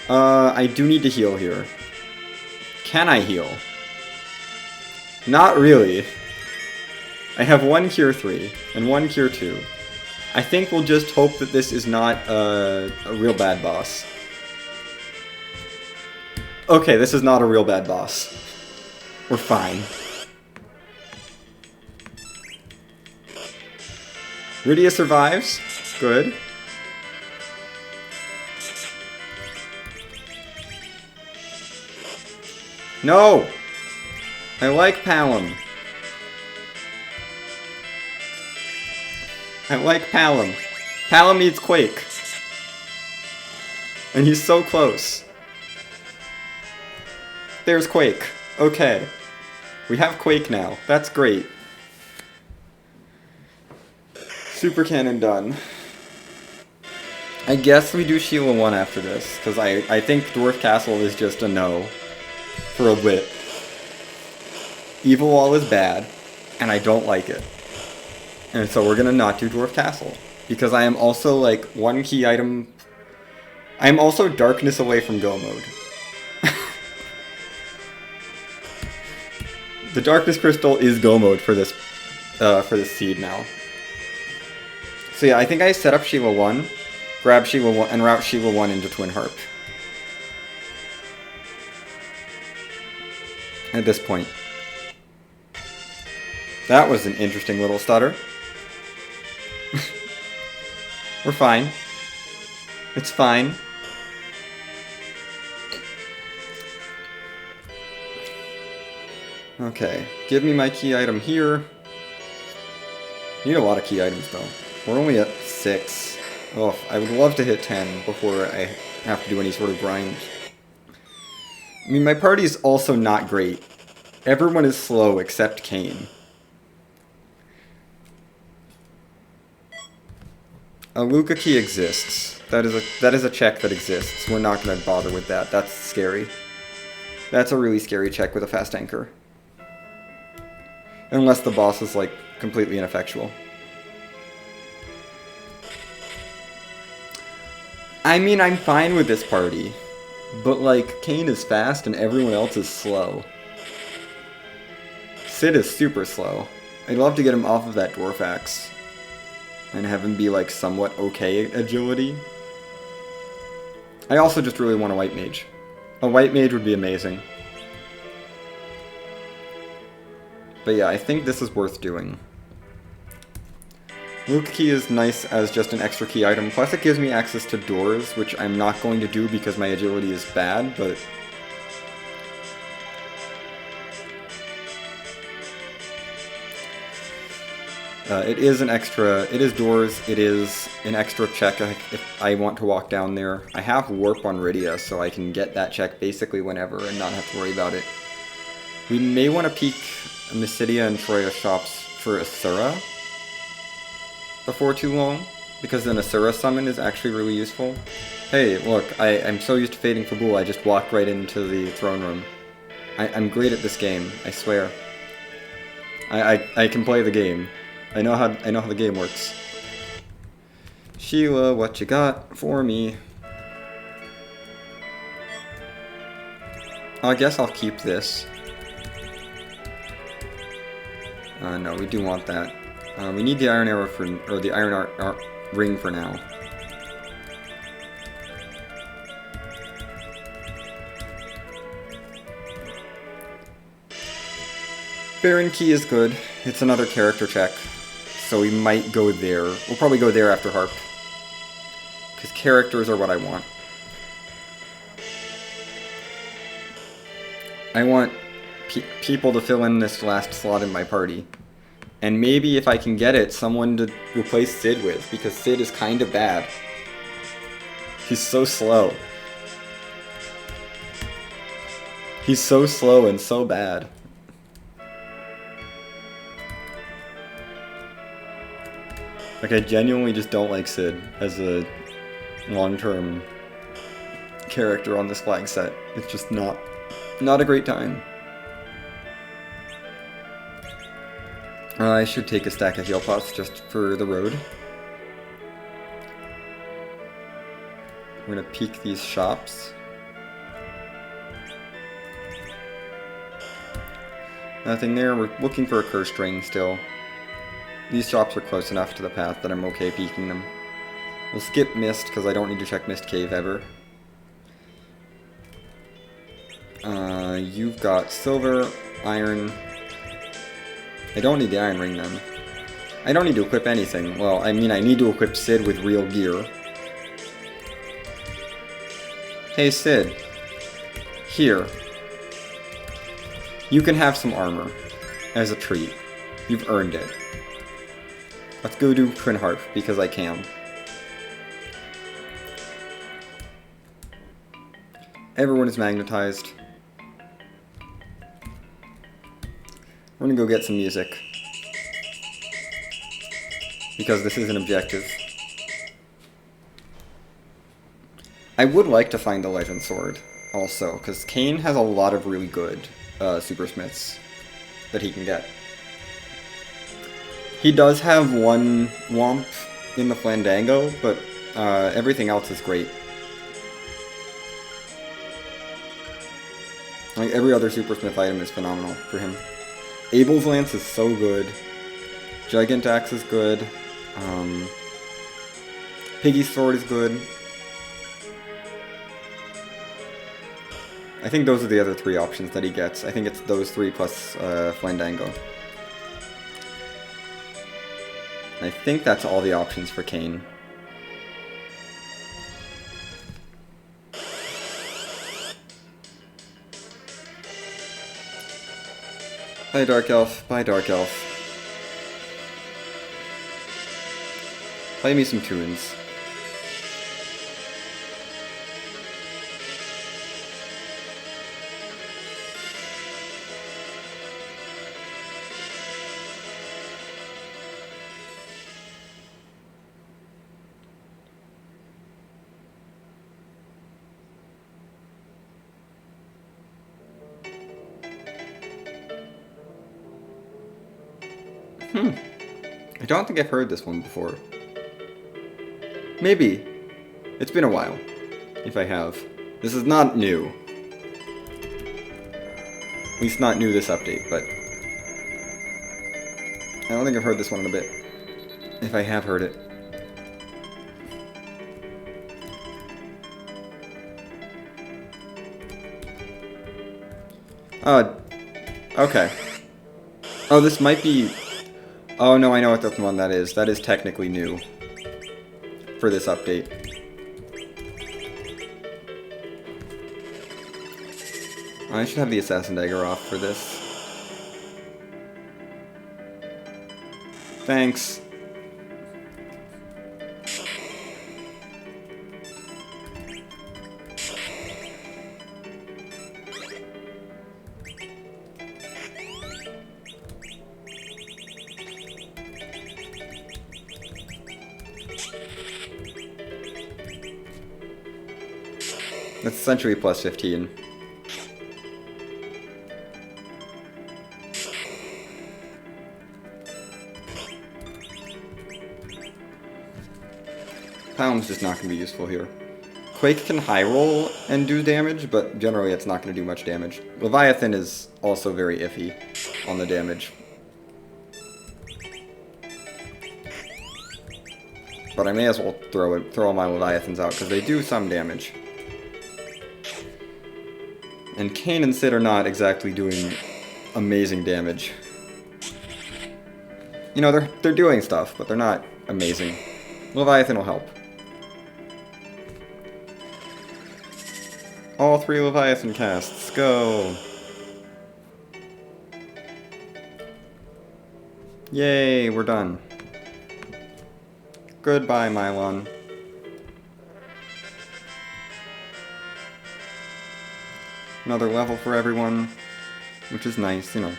I do need to heal here. Can I heal? Not really. I have one Cure 3 and one Cure 2. I think we'll just hope that this is not a real bad boss. Okay, this is not a real bad boss. We're fine. Rydia survives. Good. No! I like Palom. I like Palom. Palom needs Quake. And he's so close. There's Quake. Okay. We have Quake now. That's great. Super Cannon done. I guess we do Sheila 1 after this, because I think Dwarf Castle is just a no. For a bit. Evil Wall is bad, and I don't like it. And so we're gonna not do Dwarf Castle. Because I am also, like, one key item... I am also darkness away from Go mode. The Darkness Crystal is Go mode for this seed now. So yeah, I think I set up Sheila 1, grab Sheila 1, and route Sheila 1 into Twin Harp. At this point. That was an interesting little stutter. We're fine. It's fine. Okay, give me my key item here. We need a lot of key items, though. We're only at 6. Oh, I would love to hit 10 before I have to do any sort of grind. I mean, my party is also not great. Everyone is slow except Kane. A Luca key exists. That is a check that exists. We're not going to bother with that. That's scary. That's a really scary check with a fast anchor. Unless the boss is, like, completely ineffectual. I mean, I'm fine with this party. But, like, Kane is fast and everyone else is slow. Sid is super slow. I'd love to get him off of that Dwarf Axe. And have him be, like, somewhat okay at agility. I also just really want a White Mage. A White Mage would be amazing. But yeah, I think this is worth doing. Luke Key is nice as just an extra key item, plus it gives me access to doors, which I'm not going to do because my agility is bad, but... it is doors, it is an extra check if I want to walk down there. I have Warp on Rydia, so I can get that check basically whenever and not have to worry about it. We may want to peek Mysidia and Troya shops for Asura before too long, because an Asura summon is actually really useful. Hey, look, I'm so used to fading Fabul, I just walked right into the throne room. I'm great at this game, I swear. I can play the game. I know how the game works. Sheila, what you got for me? I guess I'll keep this. No, we do want that. We need the iron arrow or the iron ring for now. Baron Key is good. It's another character check. So we might go there. We'll probably go there after Harp. Because characters are what I want. I want people to fill in this last slot in my party. And maybe if I can get it, someone to replace Sid with. Because Sid is kind of bad. He's so slow. He's so slow and so bad. Like, I genuinely just don't like Sid as a long-term character on this flag set. It's just not a great time. I should take a stack of heal pots just for the road. We're gonna peek these shops. Nothing there. We're looking for a cursed ring still. These shops are close enough to the path that I'm okay peeking them. We'll skip Mist, because I don't need to check Mist Cave ever. You've got silver, iron. I don't need the iron ring then. I don't need to equip anything. Well, I mean, I need to equip Sid with real gear. Hey Sid. Here. You can have some armor. As a treat. You've earned it. Let's go do Twin Harp, because I can. Everyone is magnetized. We're gonna go get some music. Because this is an objective. I would like to find the Legend Sword, also, because Kane has a lot of really good Super Smiths that he can get. He does have one Womp in the Flandango, but everything else is great. Like, every other Super Smith item is phenomenal for him. Abel's Lance is so good. Gigant Axe is good. Piggy's Sword is good. I think those are the other 3 options that he gets. I think it's those 3 plus Flandango. I think that's all the options for Kane. Bye, Dark Elf. Bye, Dark Elf. Play me some tunes. I don't think I've heard this one before. Maybe. It's been a while. If I have. This is not new. At least not new this update, but... I don't think I've heard this one in a bit. If I have heard it. Okay. Oh, this might be... Oh no, I know what the one that is. That is technically new. For this update. I should have the Assassin Dagger off for this. Thanks. That's essentially plus 15. Pound's just not going to be useful here. Quake can high roll and do damage, but generally it's not going to do much damage. Leviathan is also very iffy on the damage. But I may as well throw all my Leviathans out, because they do some damage. And Kain and Sid are not exactly doing amazing damage. You know, they're doing stuff, but they're not amazing. Leviathan will help. All 3 Leviathan casts, go! Yay, we're done. Goodbye, Mylon. Another level for everyone, which is nice, you know.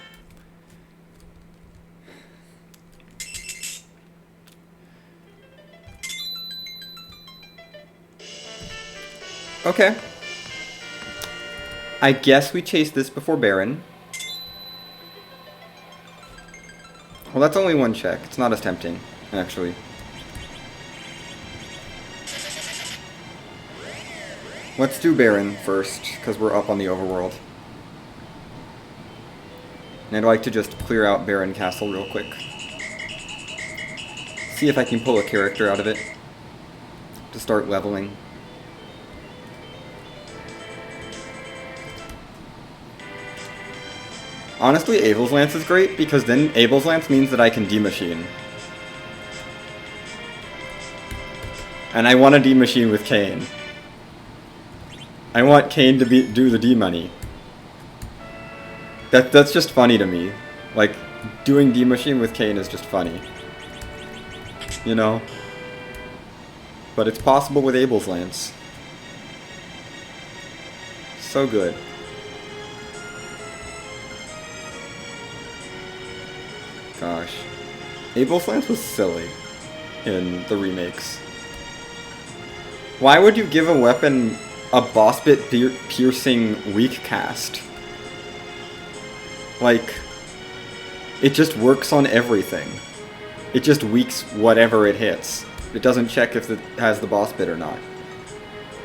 Okay. I guess we chase this before Baron. Well, that's only one check. It's not as tempting, actually. Let's do Baron first, because we're up on the overworld. And I'd like to just clear out Baron Castle real quick. See if I can pull a character out of it. To start leveling. Honestly, Abel's Lance is great, because then Abel's Lance means that I can D-Machine. And I want to D-Machine with Kain. I want Kain to do the D-Money. That's just funny to me. Like, doing D-Machine with Kain is just funny. You know? But it's possible with Abel's Lance. So good. Gosh. Abel's Lance was silly in the remakes. Why would you give a weapon a boss bit piercing weak cast? Like, it just works on everything. It just weaks whatever it hits. It doesn't check if it has the boss bit or not.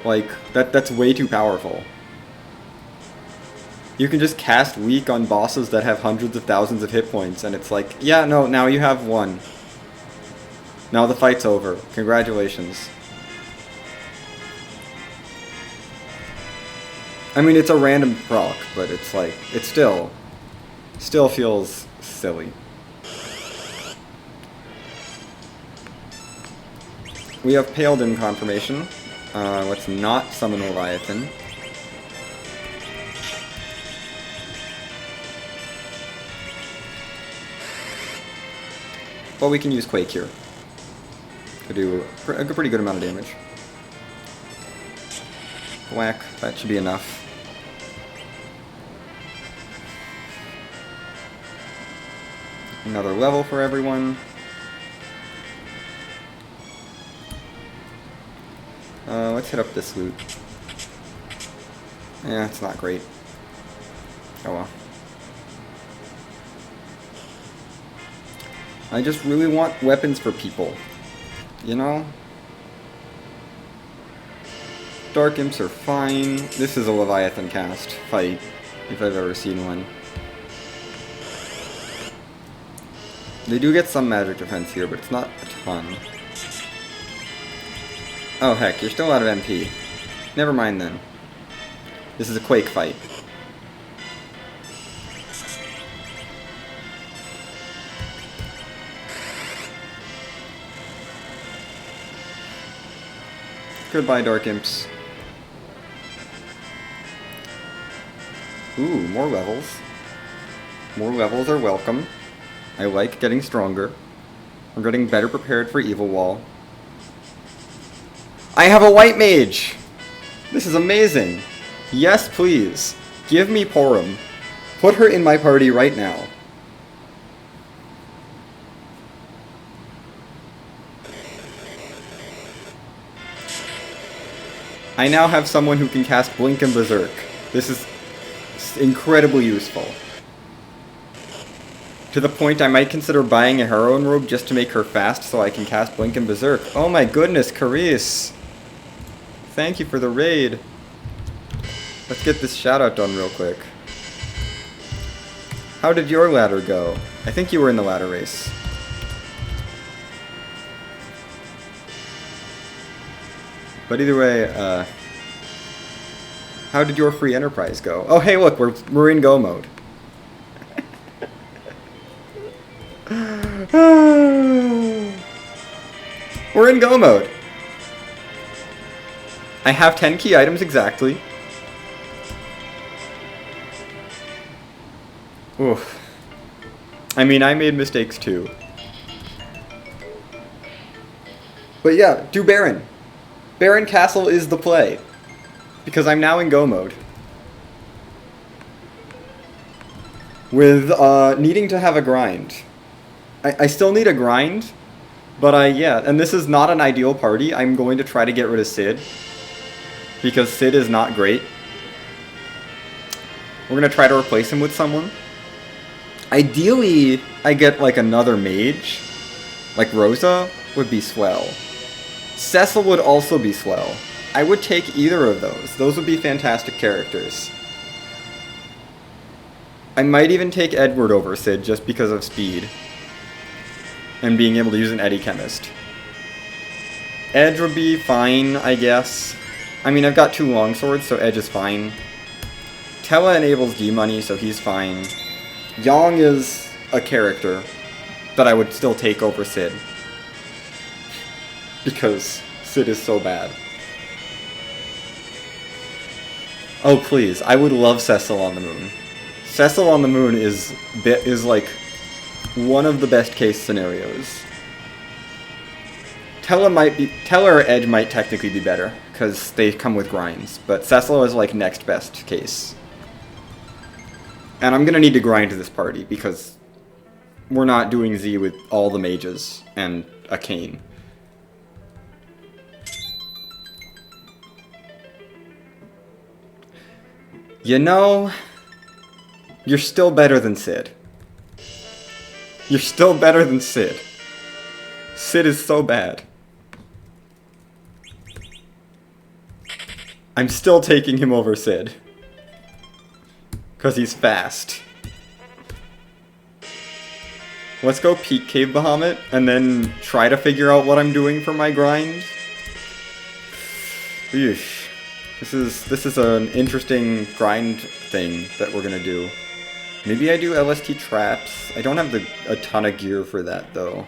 Like, that's way too powerful. You can just cast weak on bosses that have hundreds of thousands of hit points, and it's like, yeah, no, now you have 1. Now the fight's over. Congratulations. I mean, it's a random proc, but it's like, it still feels silly. We have Paladin confirmation. Let's not summon Leviathan. But we can use Quake here. to do a pretty good amount of damage. Whack, that should be enough. Another level for everyone. Let's hit up this loot. Yeah, it's not great. Oh well. I just really want weapons for people. You know? Dark Imps are fine. This is a Leviathan cast fight, if I've ever seen one. They do get some magic defense here, but it's not a ton. Oh heck, you're still out of MP. Never mind then. This is a Quake fight. Goodbye, Dark Imps. Ooh, more levels. More levels are welcome. I like getting stronger. I'm getting better prepared for Evil Wall. I have a white mage! This is amazing! Yes, please. Give me Porum. Put her in my party right now. I now have someone who can cast Blink and Berserk. This is incredibly useful. To the point I might consider buying a Heroine Robe just to make her fast so I can cast Blink and Berserk. Oh my goodness, Carice! Thank you for the raid. Let's get this shoutout done real quick. How did your ladder go? I think you were in the ladder race. But either way, how did your free enterprise go? Oh hey look, we're in go mode. We're in go mode. I have 10 key items exactly. Oof. I mean, I made mistakes too. But yeah, do Baron. Baron Castle is the play. Because I'm now in go mode. With needing to have a grind. I still need a grind. But yeah, and this is not an ideal party. I'm going to try to get rid of Sid. Because Sid is not great. We're going to try to replace him with someone. Ideally, I get like another mage. Like Rosa would be swell. Cecil would also be swell. I would take either of those. Those would be fantastic characters. I might even take Edward over Sid just because of speed. And being able to use an Eddy Chemist. Edge would be fine, I guess. I mean, I've got 2 longswords, so Edge is fine. Tella enables D-Money, so he's fine. Yang is a character that I would still take over Sid. Because Sid is so bad. Oh please, I would love Cecil on the Moon. Cecil on the Moon is like one of the best case scenarios. Tella or Edge might technically be better, because they come with grinds, but Cecil is like next best case. And I'm gonna need to grind this party, because we're not doing Z with all the mages and a cane. You know, you're still better than Sid. You're still better than Sid. Sid is so bad. I'm still taking him over Sid. Because he's fast. Let's go peek Cave Bahamut, and then try to figure out what I'm doing for my grind. Eesh. This is an interesting grind thing that we're gonna do. Maybe I do LST traps. I don't have a ton of gear for that though.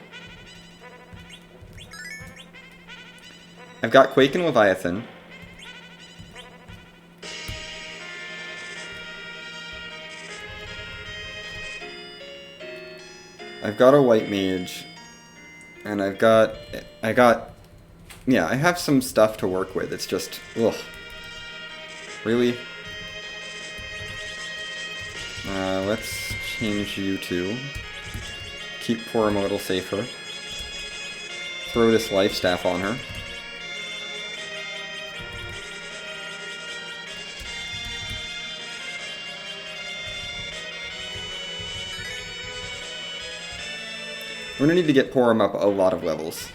I've got Quake and Leviathan. I've got a white mage, and I've got I got... Yeah, I have some stuff to work with. It's just... Ugh. Really? Let's change you to... Keep Porum a little safer. Throw this life staff on her. We're gonna need to get Porum up a lot of levels,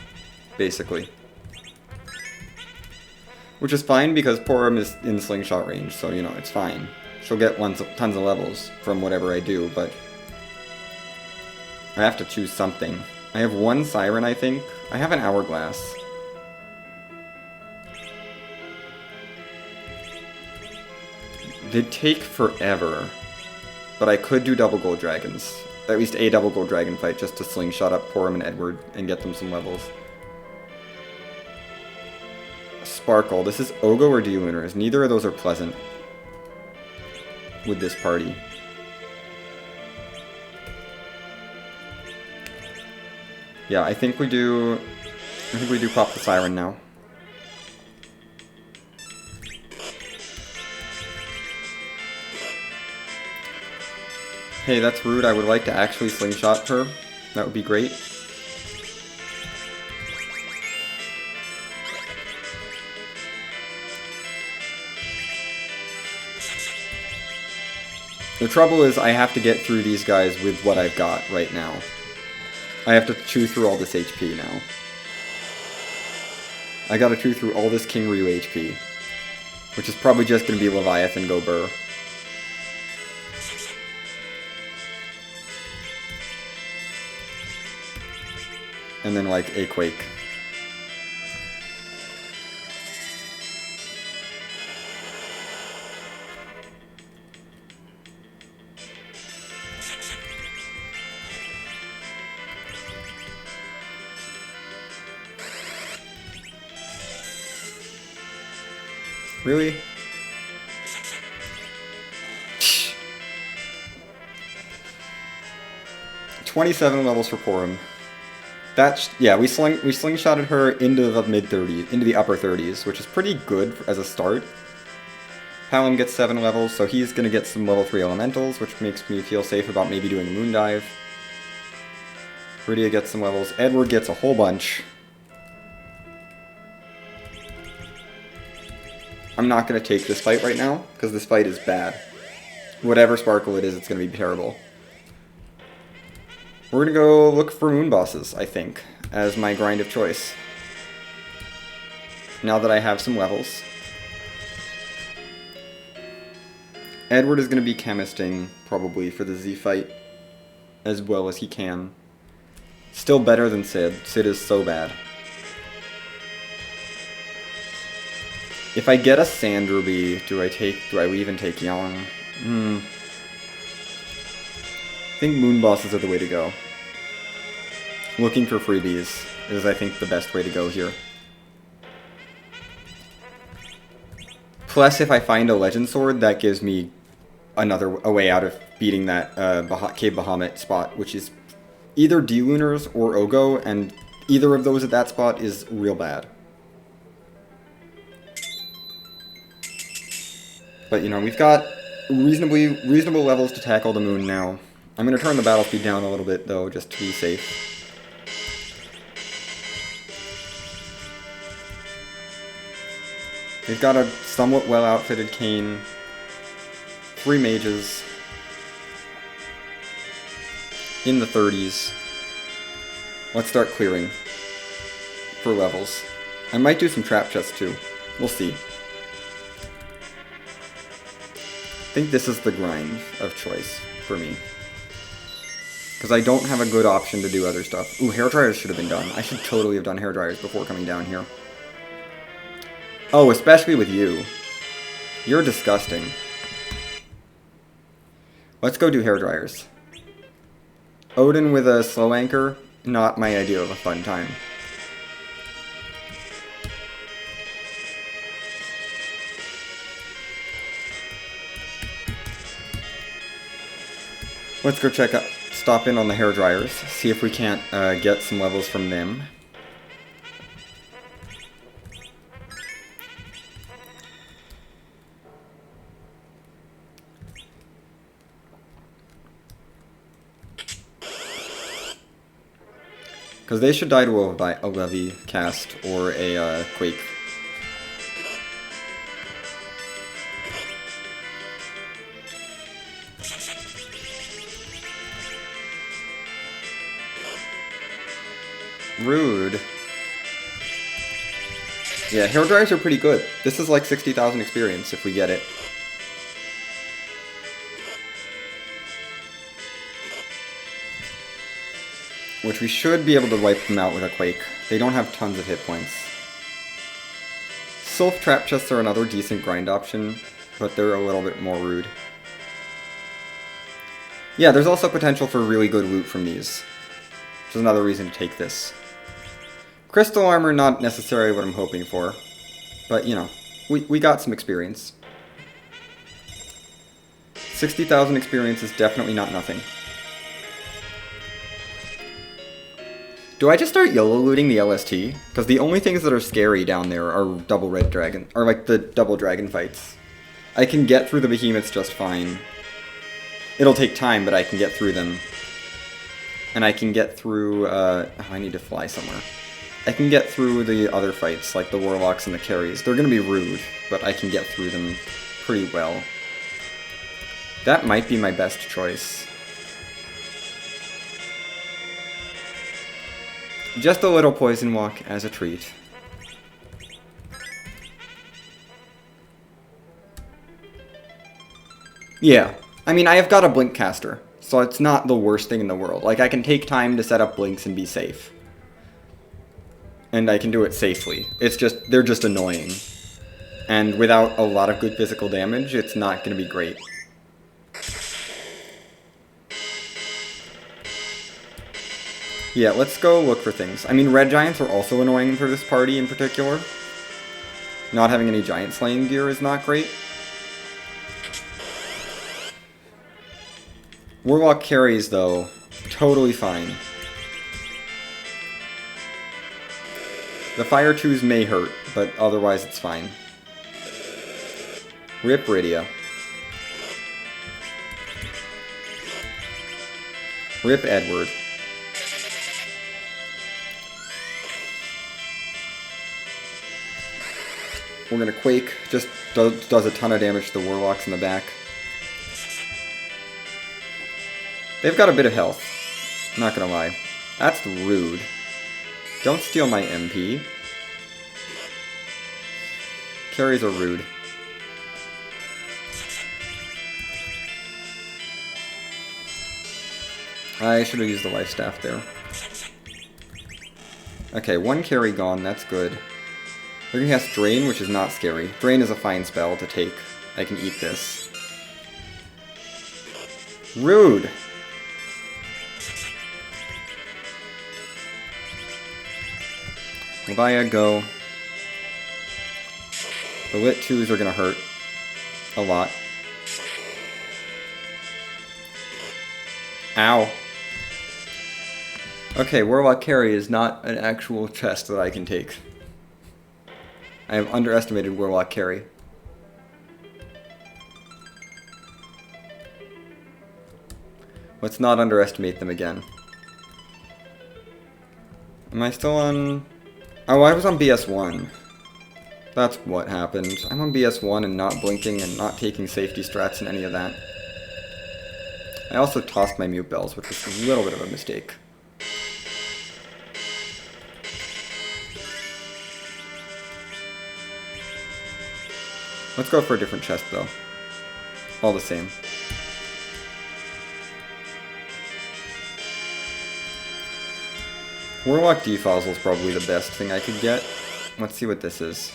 basically. Which is fine because Porum is in slingshot range, so you know, it's fine. She'll get tons of levels from whatever I do, but I have to choose something. I have one Siren, I think. I have an Hourglass. They'd take forever, but I could do double gold dragons. At least a double gold dragon fight just to slingshot up Porum and Edward and get them some levels. Sparkle. This is Ogo or D-Lunars. Neither of those are pleasant with this party. Yeah, I think we do pop the Siren now. Hey, that's rude. I would like to actually slingshot her. That would be great. The trouble is I have to get through these guys with what I've got right now. I have to chew through all this HP now. I gotta chew through all this King Ryu HP. Which is probably just gonna be Leviathan go Burr. And then, like, a Quake. Really? 27 levels for Porum. That's, yeah, we slingshotted her into the mid-30s, into the upper 30s, which is pretty good as a start. Palom gets 7 levels, so he's gonna get some level 3 elementals, which makes me feel safe about maybe doing a moon dive. Rydia gets some levels. Edward gets a whole bunch. I'm not gonna take this fight right now, because this fight is bad. Whatever Sparkle it is, it's gonna be terrible. We're gonna go look for moon bosses, I think, as my grind of choice. Now that I have some levels. Edward is gonna be chemisting, probably, for the Z fight, as well as he can. Still better than Sid. Sid is so bad. If I get a Sand Ruby, do I even take Yang? I think moon bosses are the way to go. Looking for freebies is, I think, the best way to go here. Plus, if I find a Legend Sword, that gives me a way out of beating that Cave Bahamut spot, which is either D-Lunars or Ogo, and either of those at that spot is real bad. But, you know, we've got reasonable levels to tackle the moon now. I'm going to turn the battle speed down a little bit, though, just to be safe. We've got a somewhat well-outfitted Kain. 3 mages. In the 30s. Let's start clearing. For levels. I might do some trap chests, too. We'll see. I think this is the grind of choice for me. Because I don't have a good option to do other stuff. Ooh, hairdryers should have been done. I should totally have done hairdryers before coming down here. Oh, especially with you. You're disgusting. Let's go do hairdryers. Odin with a slow anchor, not my idea of a fun time. Let's go stop in on the hairdryers, see if we can't get some levels from them. Because they should die to a Levy cast or a Quake. Rude. Yeah, hair dryers are pretty good. This is like 60,000 experience if we get it. Which we should be able to wipe them out with a Quake. They don't have tons of hit points. Sylph Trap Chests are another decent grind option, but they're a little bit more rude. Yeah, there's also potential for really good loot from these, which is another reason to take this. Crystal Armor, not necessarily what I'm hoping for, but you know, we got some experience. 60,000 experience is definitely not nothing. Do I just start YOLO looting the LST? Because the only things that are scary down there are double red dragon, or like the double dragon fights. I can get through the behemoths just fine. It'll take time, but I can get through them. And I can get through, I need to fly somewhere. I can get through the other fights, like the warlocks and the carries. They're gonna be rude, but I can get through them pretty well. That might be my best choice. Just a little poison walk as a treat. Yeah, I mean, I have got a blink caster, so it's not the worst thing in the world. Like, I can take time to set up blinks and be safe. And I can do it safely. It's just, they're just annoying. And without a lot of good physical damage, it's not going to be great. Yeah, let's go look for things. I mean, red giants are also annoying for this party in particular. Not having any giant slaying gear is not great. Warlock carries, though, totally fine. The Fire 2s may hurt, but otherwise it's fine. Rip Rydia. Rip Edward. We're gonna Quake, just does a ton of damage to the Warlocks in the back. They've got a bit of health, not gonna lie. That's rude. Don't steal my MP. Carries are rude. I should have used the life staff there. Okay, one carry gone, that's good. They're gonna cast Drain, which is not scary. Drain is a fine spell to take. I can eat this. Rude! Leviah, go. The Lit 2s are gonna hurt. A lot. Ow. Okay, Warlock Carry is not an actual chest that I can take. I have underestimated Warlock Carry. Let's not underestimate them again. Am I still on... Oh, I was on BS1. That's what happened. I'm on BS1 and not blinking and not taking safety strats and any of that. I also tossed my mute bells, which was a little bit of a mistake. Let's go for a different chest, though. All the same. Warlock Defossil is probably the best thing I could get. Let's see what this is.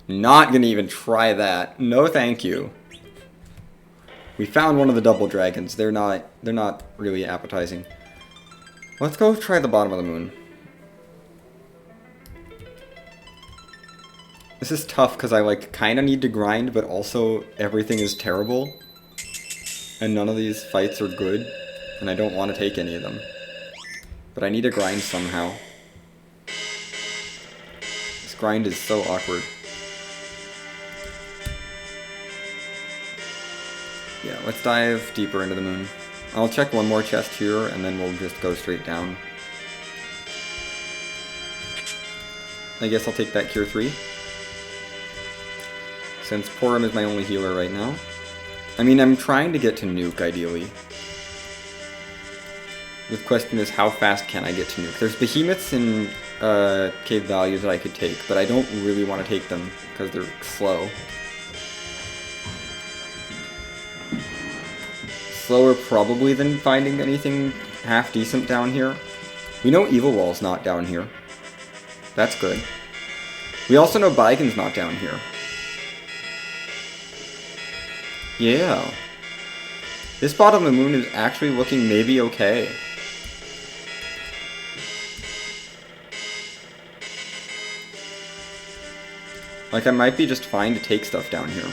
Not gonna even try that. No thank you. We found one of the double dragons. They're not really appetizing. Let's go try the bottom of the moon. This is tough because I like kind of need to grind, but also everything is terrible. And none of these fights are good, and I don't want to take any of them. But I need to grind somehow. This grind is so awkward. Yeah, let's dive deeper into the moon. I'll check one more chest here, and then we'll just go straight down. I guess I'll take that Cure 3. Since Porum is my only healer right now. I mean, I'm trying to get to Nuke, ideally. The question is, how fast can I get to Nuke? There's behemoths in Cave Value that I could take, but I don't really want to take them because they're slow. Slower probably than finding anything half decent down here. We know Evil Wall's not down here. That's good. We also know Baigon's not down here. Yeah. This bottom of the moon is actually looking maybe okay. Like, I might be just fine to take stuff down here.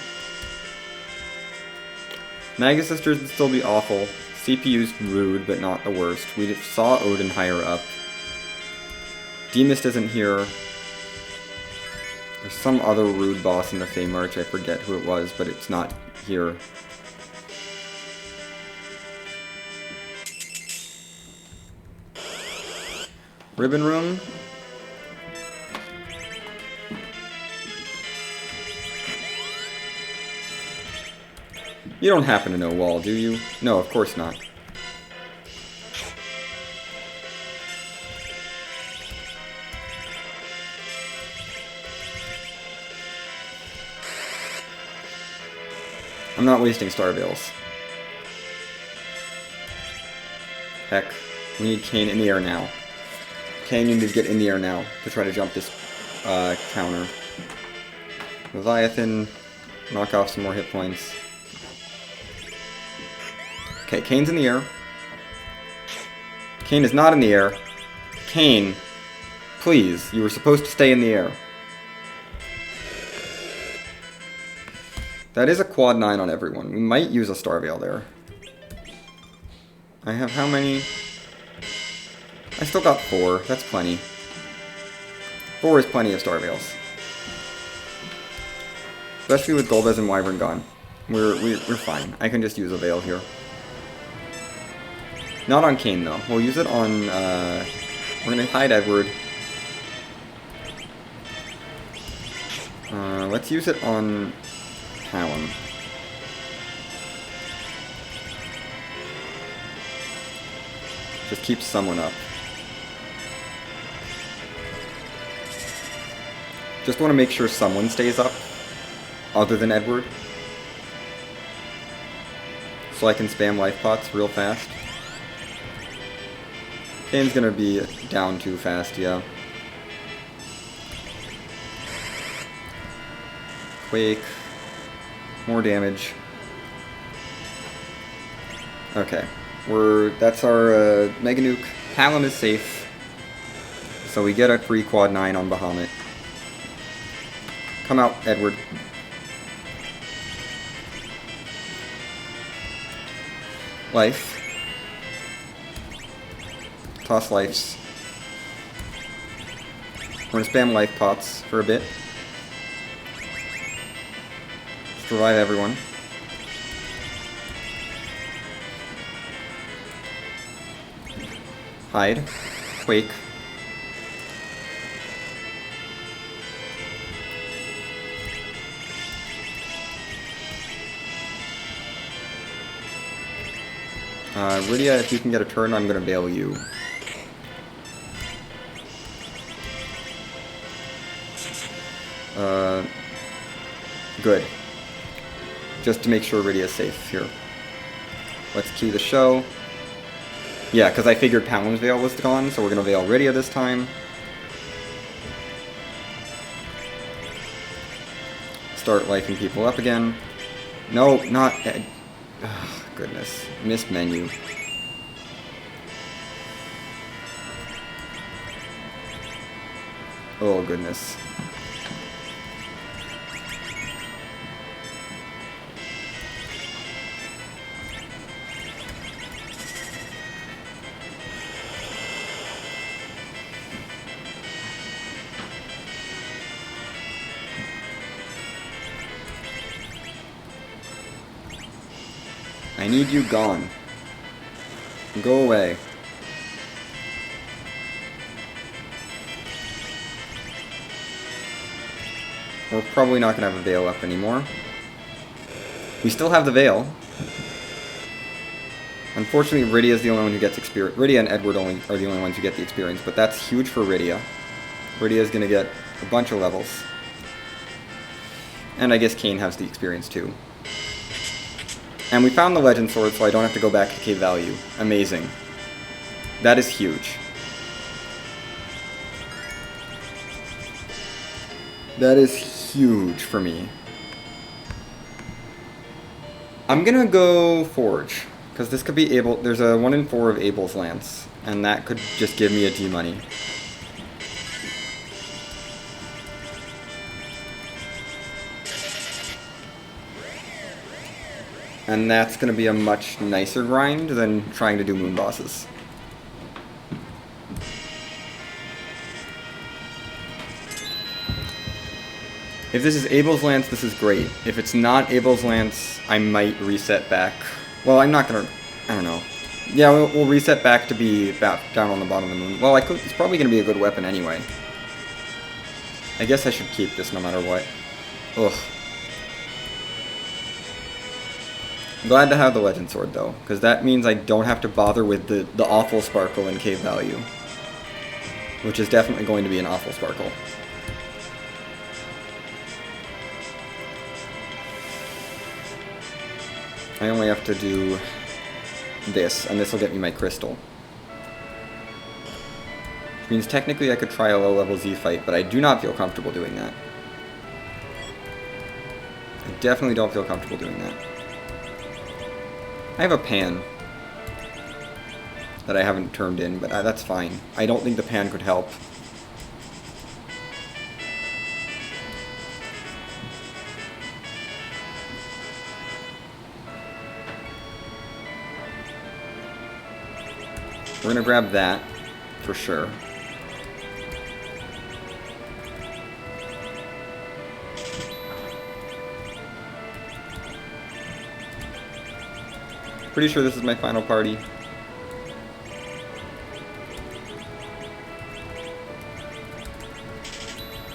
Magus Sisters would still be awful. CPU's rude, but not the worst. We saw Odin higher up. Demist isn't here. There's some other rude boss in the Fey March, I forget who it was, but it's not here. Ribbon Room. You don't happen to know Wall, do you? No, of course not. I'm not wasting Star Veils. Heck, we need Kane in the air now. Kane, you need to get in the air now to try to jump this counter. Leviathan, knock off some more hit points. Okay, Kane's in the air. Kane is not in the air. Kane, please, you were supposed to stay in the air. That is a quad 9 on everyone. We might use a Star Veil there. I have how many? I still got 4. That's plenty. 4 is plenty of Star Veils. Especially with Golbez and Wyvern gone. We're fine. I can just use a Veil here. Not on Kane though. We'll use it on, we're gonna hide Edward. Let's use it on Hallam. Just keep someone up. Just want to make sure someone stays up, other than Edward. So I can spam life pots real fast. Kane's gonna be down too fast, yeah. Quake. More damage. Okay. That's our Mega Nuke. Hallam is safe. So we get a free quad 9 on Bahamut. Come out, Edward. Life. Toss lives. We're gonna spam life pots for a bit. Let's revive everyone. Hide. Quake. Rydia, if you can get a turn, I'm gonna bail you. Good. Just to make sure Rydia's safe here. Let's cue the show. Yeah, because I figured Palin's Veil was gone, so we're gonna Veil Rydia this time. Start lifing people up again. No, not... Oh, goodness. Missed menu. Oh, goodness. I need you gone. Go away. We're probably not going to have a Veil up anymore. We still have the Veil. Unfortunately, Rydia is the only one who gets experience. Rydia and Edward are the only ones who get the experience, but that's huge for Rydia. Rydia is going to get a bunch of levels. And I guess Kain has the experience too. And we found the Legend Sword, so I don't have to go back to Cave Value. Amazing. That is huge. That is huge for me. I'm gonna go Forge, because this could be able. There's a 1 in 4 of Abel's Lance, and that could just give me a D money. And that's gonna be a much nicer grind than trying to do moon bosses. If this is Abel's Lance, this is great. If it's not Abel's Lance, I might reset back. Well, I'm not gonna... I don't know. Yeah, we'll reset back to be down on the bottom of the moon. Well, it's probably gonna be a good weapon anyway. I guess I should keep this no matter what. Ugh. Glad to have the Legend Sword, though, because that means I don't have to bother with the awful Sparkle in Cave Value. Which is definitely going to be an awful Sparkle. I only have to do this, and this will get me my crystal. Which means technically I could try a low-level Z fight, but I do not feel comfortable doing that. I definitely don't feel comfortable doing that. I have a pan that I haven't turned in, but that's fine. I don't think the pan could help. We're gonna grab that, for sure. Pretty sure this is my final party.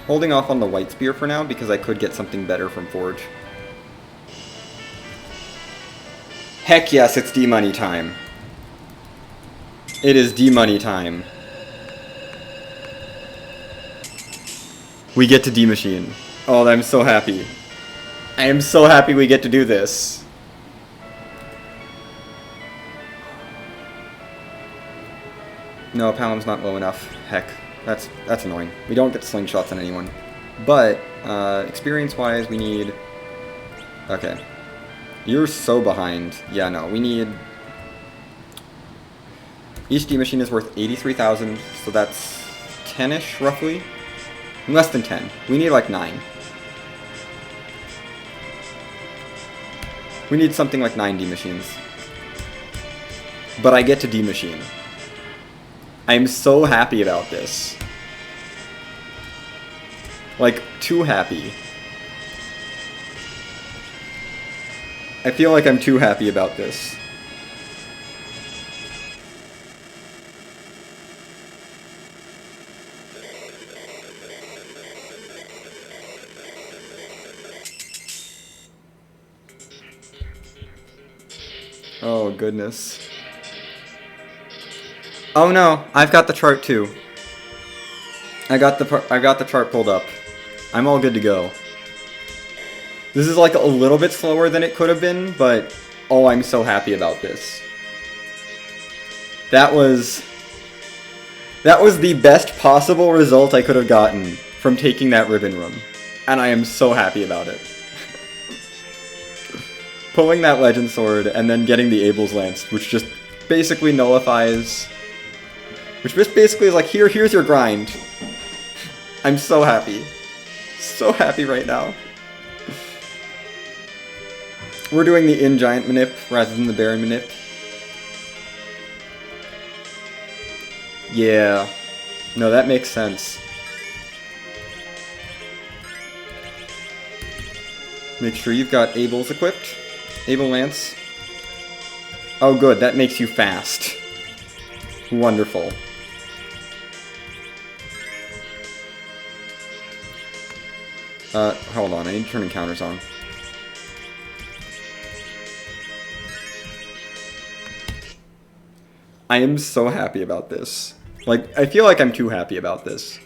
Holding off on the White Spear for now, because I could get something better from Forge. Heck yes, it's D-Money time. It is D-Money time. We get to D-Machine. Oh, I'm so happy. I am so happy we get to do this. No, Palam's not low enough. Heck, that's annoying. We don't get slingshots on anyone. But, experience-wise, we need... Okay. You're so behind. Yeah, no, we need... Each D-Machine is worth 83,000, so that's 10-ish, roughly? Less than 10. We need like 9. We need something like 9 D-Machines. But I get to D-Machine. I'm so happy about this. Like, too happy. I feel like I'm too happy about this. Oh, goodness. Oh no, I've got the chart too. I got the chart pulled up. I'm all good to go. This is like a little bit slower than it could have been, but oh, I'm so happy about this. That was the best possible result I could have gotten from taking that ribbon room, and I am so happy about it. Pulling that Legend Sword and then getting the Abel's Lance, which just basically nullifies... Which just basically is like, here's your grind. I'm so happy. So happy right now. We're doing the in-giant manip rather than the Baron manip. Yeah. No, that makes sense. Make sure you've got Abel's equipped. Abel Lance. Oh good, that makes you fast. Wonderful. Hold on, I need to turn encounters on. I am so happy about this. Like, I feel like I'm too happy about this.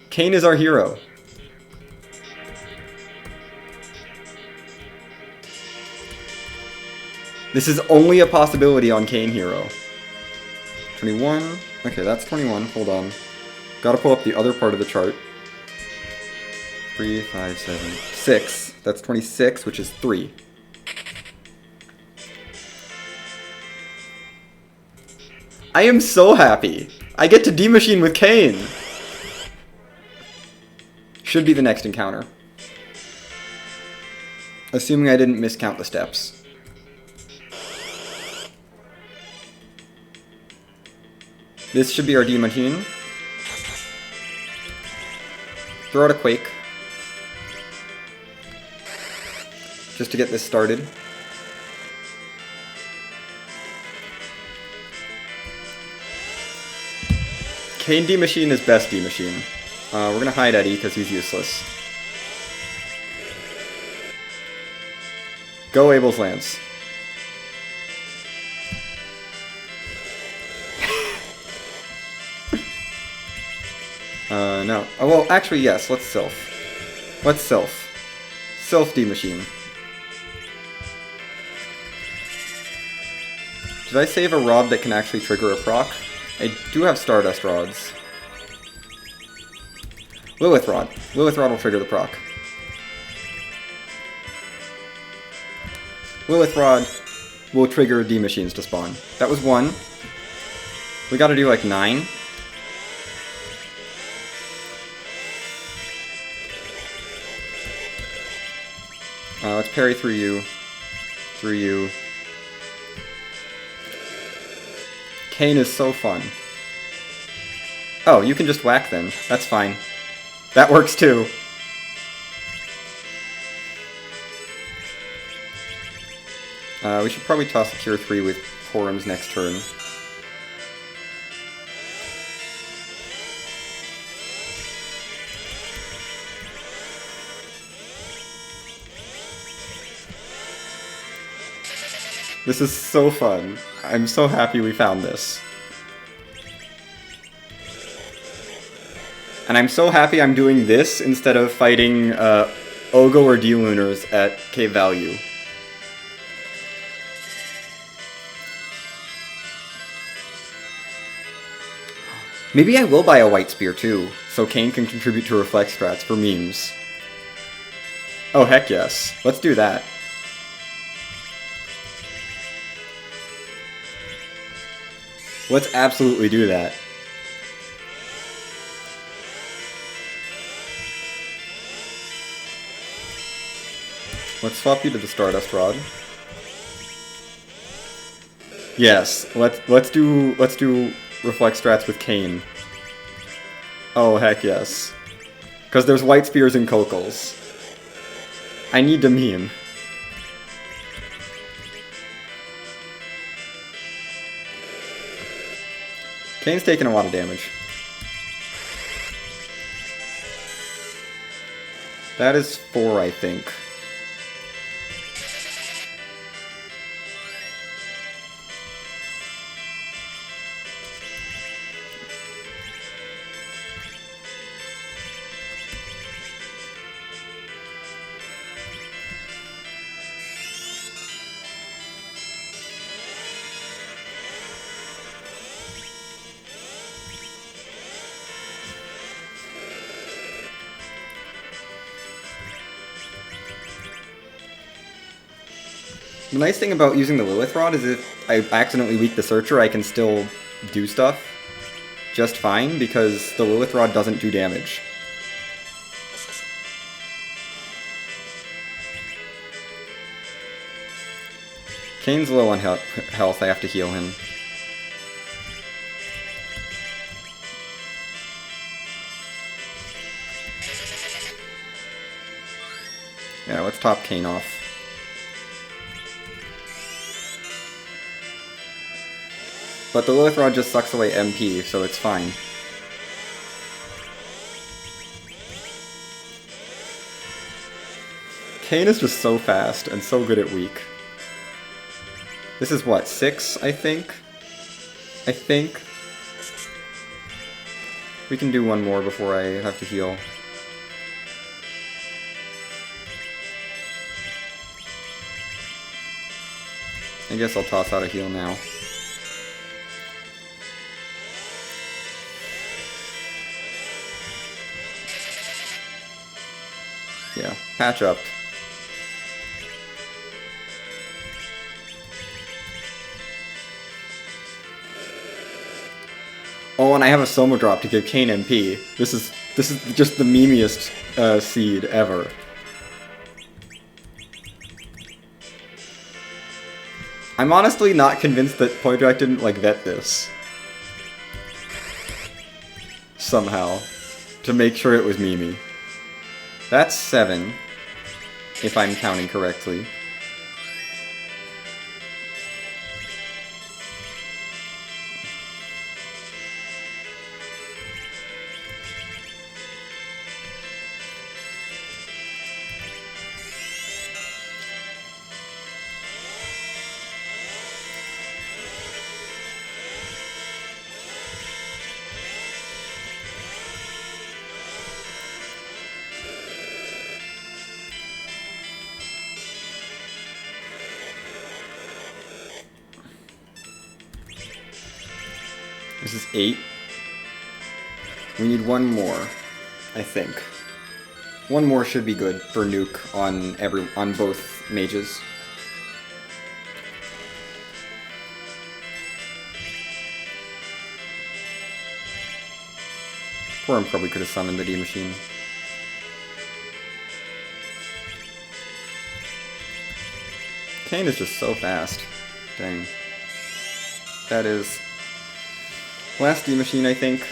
Kain is our hero. This is only a possibility on Kain Hero. 21. Okay, that's 21. Hold on. Gotta pull up the other part of the chart. 3, 5, 7, 6. That's 26, which is 3. I am so happy. I get to D-Machine with Kain. Should be the next encounter. Assuming I didn't miscount the steps. This should be our D-Machine. Throw out a Quake. Just to get this started. Kain D-Machine is best D-Machine. We're gonna hide Eddie because he's useless. Go Abel's Lance. No. Oh, well, actually, yes. Let's Sylph. Let's Sylph. Sylph D-Machine. Did I save a rod that can actually trigger a proc? I do have Stardust rods. Lilith Rod. Lilith Rod will trigger the proc. Lilith Rod will trigger D-Machines to spawn. That was 1. We gotta do like 9. Let's parry through you. Through you. Kain is so fun. Oh, you can just whack then. That's fine. That works too. We should probably toss a Cure 3 with Porum's next turn. This is so fun. I'm so happy we found this. And I'm so happy I'm doing this instead of fighting Ogo or D-Lunars at cave value. Maybe I will buy a White Spear too, so Kain can contribute to Reflect strats for memes. Oh heck yes, let's do that. Let's absolutely do that. Let's swap you to the Stardust Rod. Yes, let's do Reflect strats with Kain. Oh heck yes. Because there's White Spears and Kokals. I need to meme. Kain's taking a lot of damage. That is 4, I think. The nice thing about using the Lilith Rod is if I accidentally weak the Searcher, I can still do stuff just fine, because the Lilith Rod doesn't do damage. Kain's low on health, I have to heal him. Yeah, let's top Kain off. But the Lilith Rod just sucks away MP, so it's fine. Kane is just so fast and so good at weak. This is what, 6, I think? I think. We can do one more before I have to heal. I guess I'll toss out a heal now. Yeah, patch up. Oh, and I have a Soma drop to give Kane MP. This is just the memeiest seed ever. I'm honestly not convinced that Poidrac didn't, like, vet this. Somehow. To make sure it was Mimi. That's 7, if I'm counting correctly. This is 8. We need one more, I think. One more should be good for nuke on both mages. Porum probably could have summoned the D machine. Kane is just so fast. Dang. That is last D machine, I think.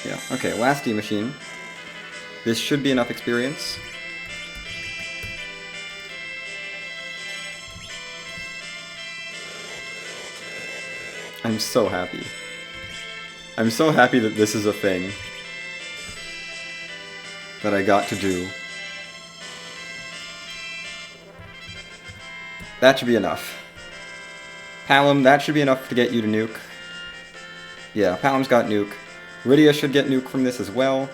Yeah, okay, last D machine. This should be enough experience. I'm so happy. I'm so happy that this is a thing that I got to do. That should be enough. Palom, that should be enough to get you to nuke. Yeah, Palom's got nuke. Rydia should get nuke from this as well.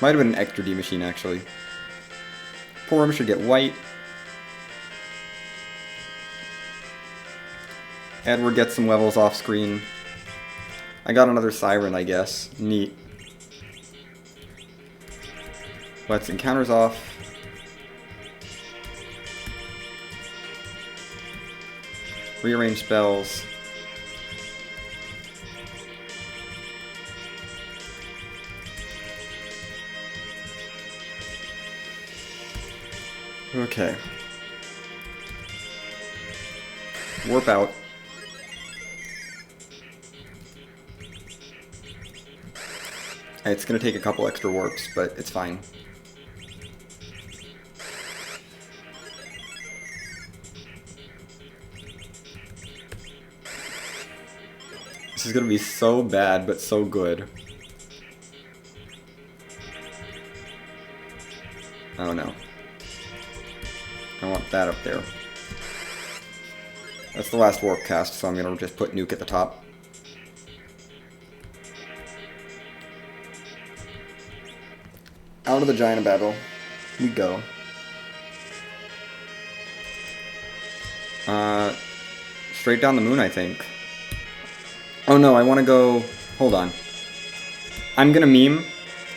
Might have been an extra D machine, actually. Porum should get white. Edward gets some levels off screen. I got another Siren, I guess. Neat. Let's encounters off. Rearrange spells. Okay. Warp out. It's gonna take a couple extra warps, but it's fine. This is gonna be so bad, but so good. Oh no. I want that up there. That's the last warp cast, so I'm gonna just put nuke at the top. Out of the giant battle we go. Straight down the moon, I think. Oh no, I want to go... Hold on. I'm gonna meme,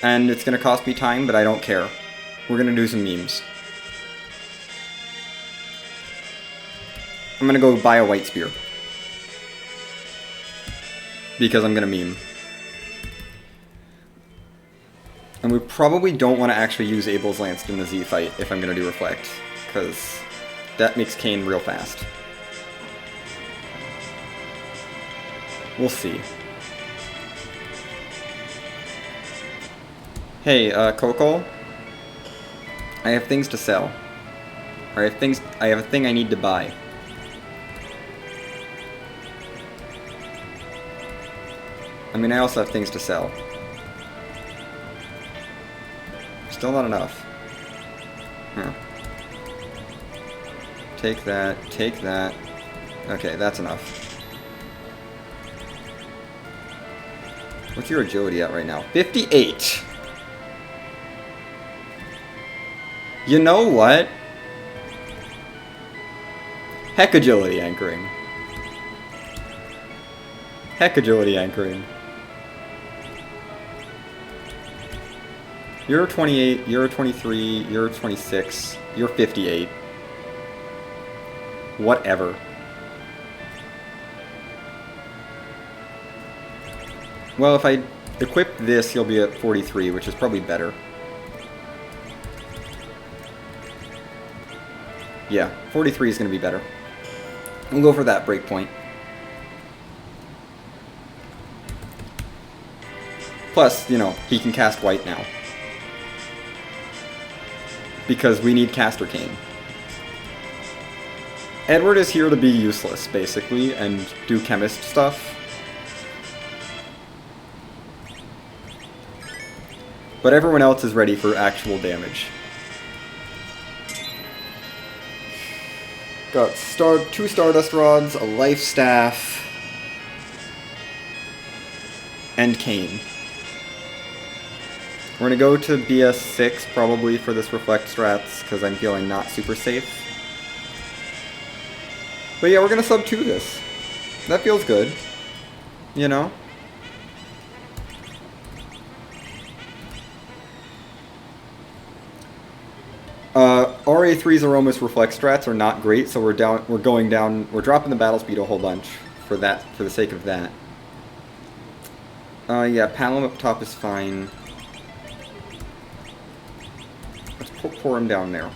and it's gonna cost me time, but I don't care. We're gonna do some memes. I'm gonna go buy a white spear. Because I'm gonna meme. And we probably don't want to actually use Abel's Lance in the Z fight if I'm gonna do Reflect, because that makes Kane real fast. We'll see. Hey, Coco. I have things to sell. Or I have a thing I need to buy. I mean, I also have things to sell. Still not enough. Huh. Take that, take that. Okay, that's enough. What's your agility at right now? 58! You know what? Heck agility anchoring. Heck agility anchoring. You're 28, you're 23, you're 26, you're 58. Whatever. Well, if I equip this, you'll be at 43, which is probably better. Yeah, 43 is going to be better. We'll go for that breakpoint. Plus, you know, he can cast white now. Because we need Caster Cane. Edward is here to be useless, basically, and do chemist stuff. But everyone else is ready for actual damage. Got 2 Stardust Rods, a Life Staff, and Cane. We're gonna go to BS 6 probably for this Reflect strats, because I'm feeling not super safe. But yeah, we're gonna sub 2 this. That feels good. You know? RA3's Aromas Reflect strats are not great, so we're dropping the battle speed a whole bunch for the sake of that. Yeah, Palom up top is fine. Let's pour him down there.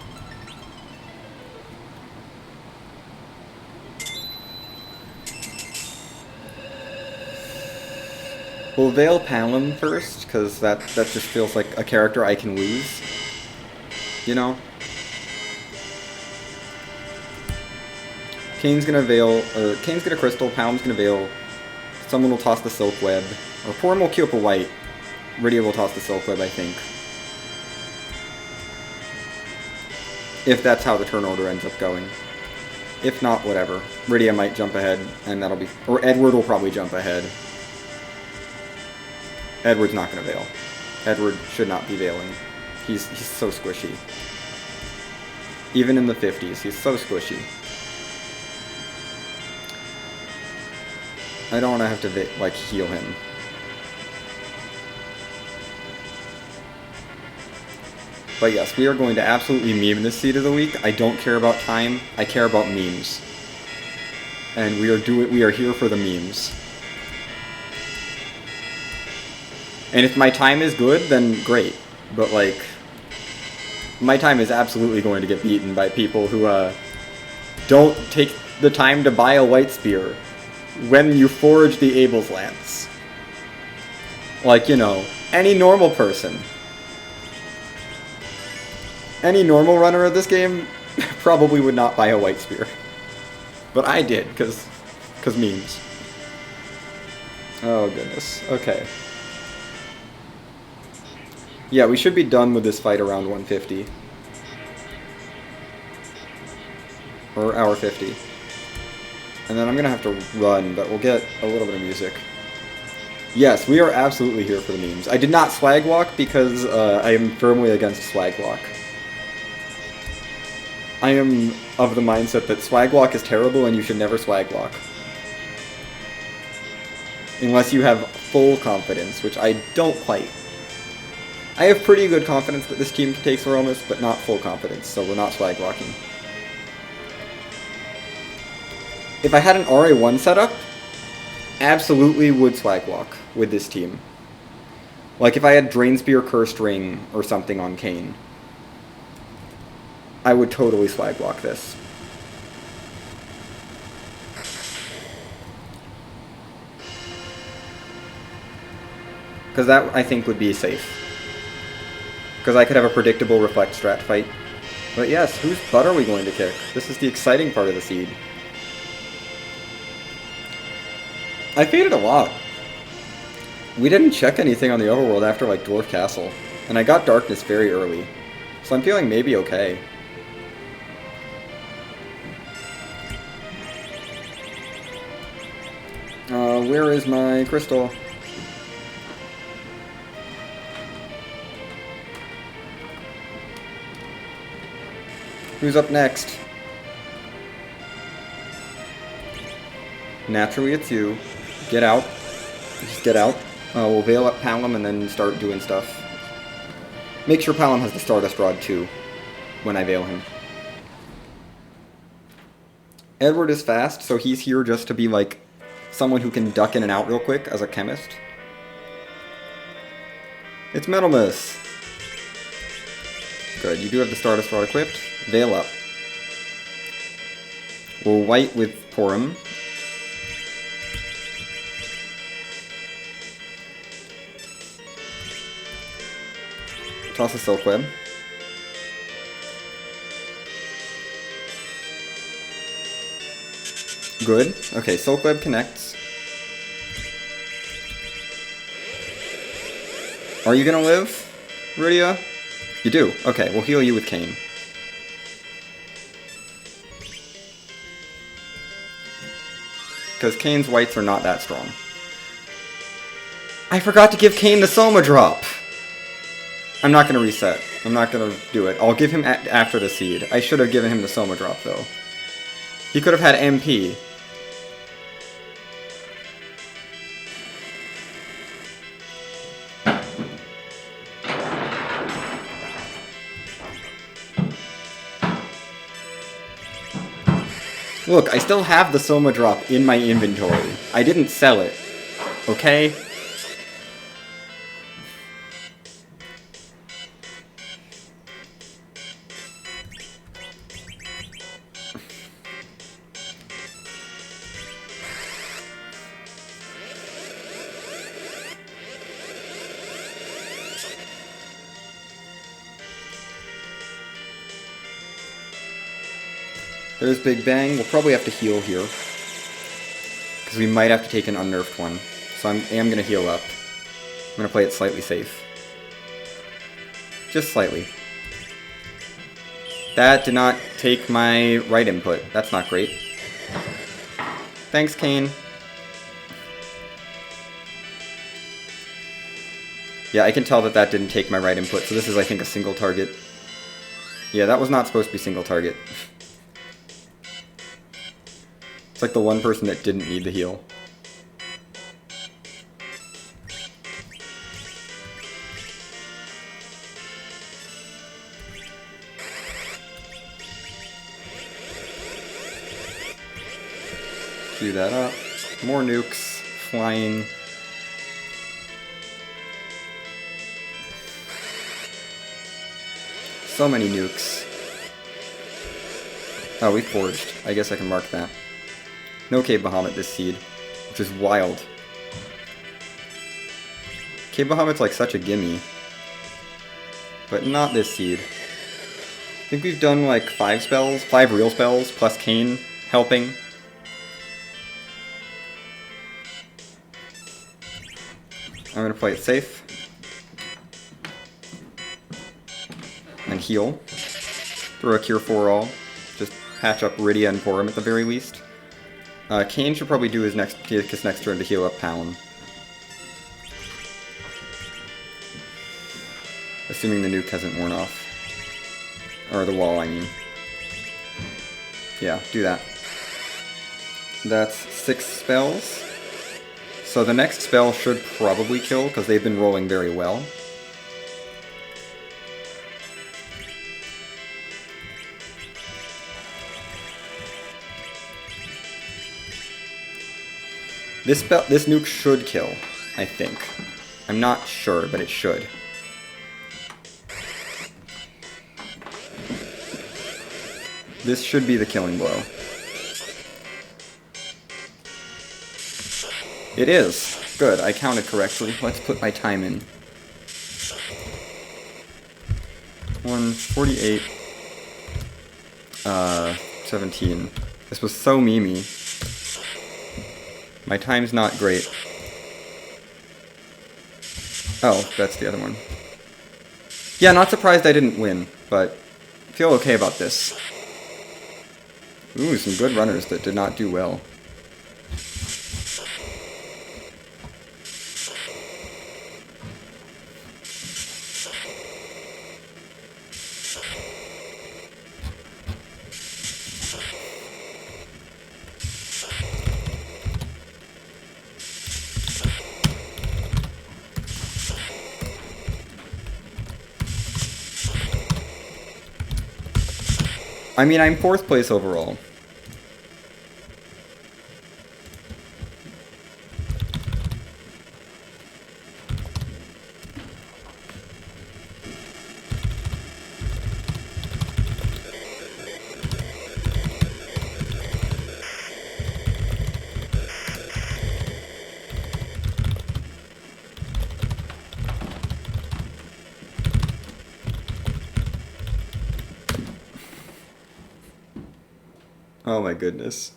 We'll Veil Palom first, because that just feels like a character I can lose. You know? Kane's gonna Crystal, Palom's gonna Veil, someone will toss the Silk Web, or Porum will queue up a white. Rydia will toss the Silk Web, I think. If that's how the turn order ends up going. If not, whatever. Rydia might jump ahead, and that'll be... Or Edward will probably jump ahead. Edward's not gonna Veil. Edward should not be Veiling. He's so squishy. Even in the 50s, he's so squishy. I don't want to have to, like, heal him. But yes, we are going to absolutely meme this seed of the week. I don't care about time, I care about memes. And we are here for the memes. And if my time is good, then great. But, like, my time is absolutely going to get beaten by people who don't take the time to buy a white spear when you forge the Abel's Lance. Like, you know, any normal person. Any normal runner of this game probably would not buy a white spear. But I did, because memes. Oh goodness, okay. Yeah, we should be done with this fight around 150. Or hour 50. And then I'm gonna have to run, but we'll get a little bit of music. Yes, we are absolutely here for the memes. I did not swag walk because I am firmly against swag walk. I am of the mindset that swag walk is terrible and you should never swag walk. Unless you have full confidence, which I don't quite. I have pretty good confidence that this team can take Aromas, but not full confidence, so we're not swag walking. If I had an RA1 setup, absolutely would swag walk with this team. Like if I had Drain Spear, Cursed Ring, or something on Kane, I would totally swag walk this. Because that, I think, would be safe. Because I could have a predictable reflect strat fight. But yes, whose butt are we going to kick? This is the exciting part of the seed. I faded a lot. We didn't check anything on the overworld after, like, Dwarf Castle. And I got Darkness very early. So I'm feeling maybe okay. Where is my crystal? Who's up next? Naturally, it's you. Get out. Just get out. We'll veil up Palom and then start doing stuff. Make sure Palom has the Stardust Rod too, when I veil him. Edward is fast, so he's here just to be like someone who can duck in and out real quick as a chemist. It's Metalmus! Good, you do have the Stardust Rod equipped. Veil up. We'll white with Porum. Toss a Silk Web. Good. Okay, Silk Web connects. Are you gonna live, Rudia? You do. Okay, we'll heal you with Kain. Because Kain's whites are not that strong. I forgot to give Kain the Soma drop! I'm not going to reset. I'm not going to do it. I'll give him after the seed. I should have given him the Soma drop, though. He could have had MP. Look, I still have the Soma drop in my inventory. I didn't sell it. Okay? There's Big Bang. We'll probably have to heal here. Because we might have to take an unnerfed one. So I am going to heal up. I'm going to play it slightly safe. Just slightly. That did not take my right input. That's not great. Thanks, Kain. Yeah, I can tell that that didn't take my right input, so this is, I think, a single target. Yeah, that was not supposed to be single target. It's like the one person that didn't need the heal. Cue that up. More nukes flying. So many nukes. Oh, we forged. I guess I can mark that. No Cave Bahamut this seed, which is wild. Cave Bahamut's like such a gimme. But not this seed. I think we've done like 5 spells, 5 real spells, plus Kain helping. I'm gonna play it safe. And heal. Throw a Cure for All. Just patch up Rydia and Porum at the very least. Kain should probably do his next turn to heal up Palom. Assuming the nuke hasn't worn off. Or the wall, I mean. Yeah, do that. That's 6 spells. So the next spell should probably kill, because they've been rolling very well. This nuke should kill, I think. I'm not sure, but it should. This should be the killing blow. It is. Good, I counted correctly. Let's put my time in. 148. 17. This was so memey. My time's not great. Oh, that's the other one. Yeah, not surprised I didn't win, but feel okay about this. Ooh, some good runners that did not do well. I mean, I'm 4th place overall. Oh my goodness.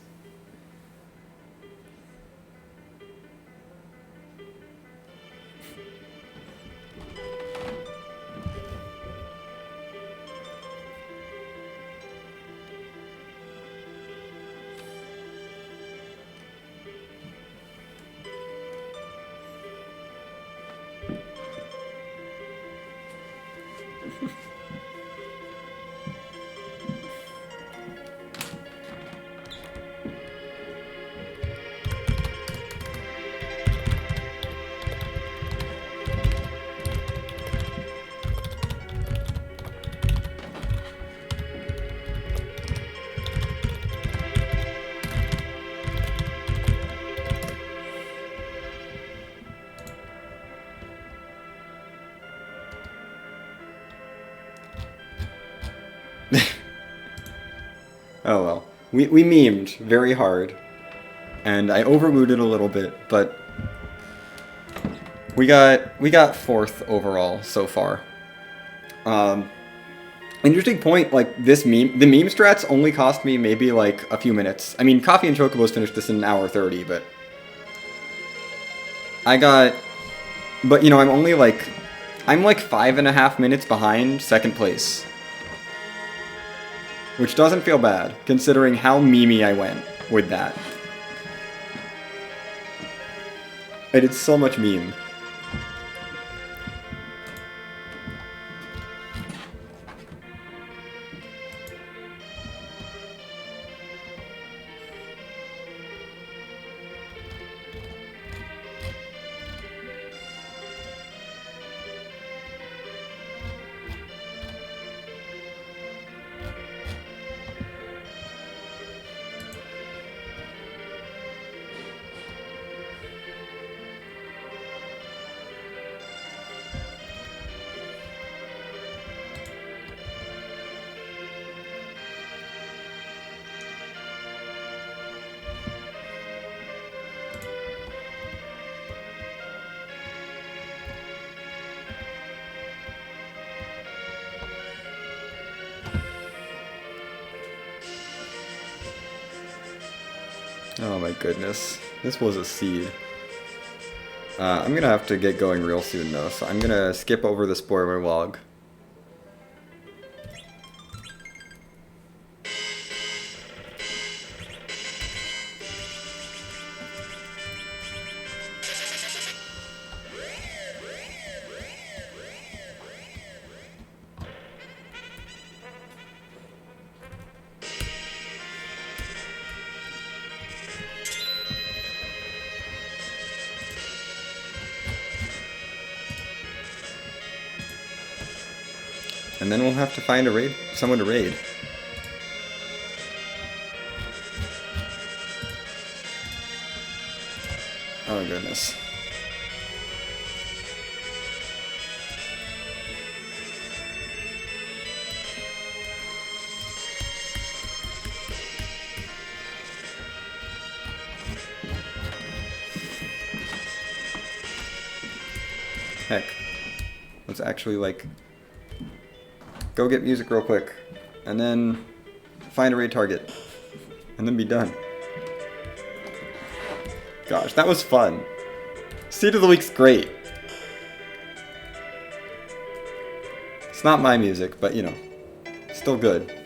Oh well. We memed very hard. And I overlooted a little bit, but we got 4th overall so far. Interesting point, like the meme strats only cost me maybe like a few minutes. I mean, Coffee and Chocobos finished this in an hour 30, but you know, I'm like 5.5 minutes behind 2nd place. Which doesn't feel bad, considering how memey I went with that. I did so much meme. Oh my goodness. This was a seed. I'm gonna have to get going real soon though, so I'm gonna skip over the spoiler log. And then we'll have to find someone to raid. Oh goodness. Heck. Let's actually, like, go get music real quick. And then find a raid target. And then be done. Gosh, that was fun. Seed of the Week's great. It's not my music, but, you know, still good.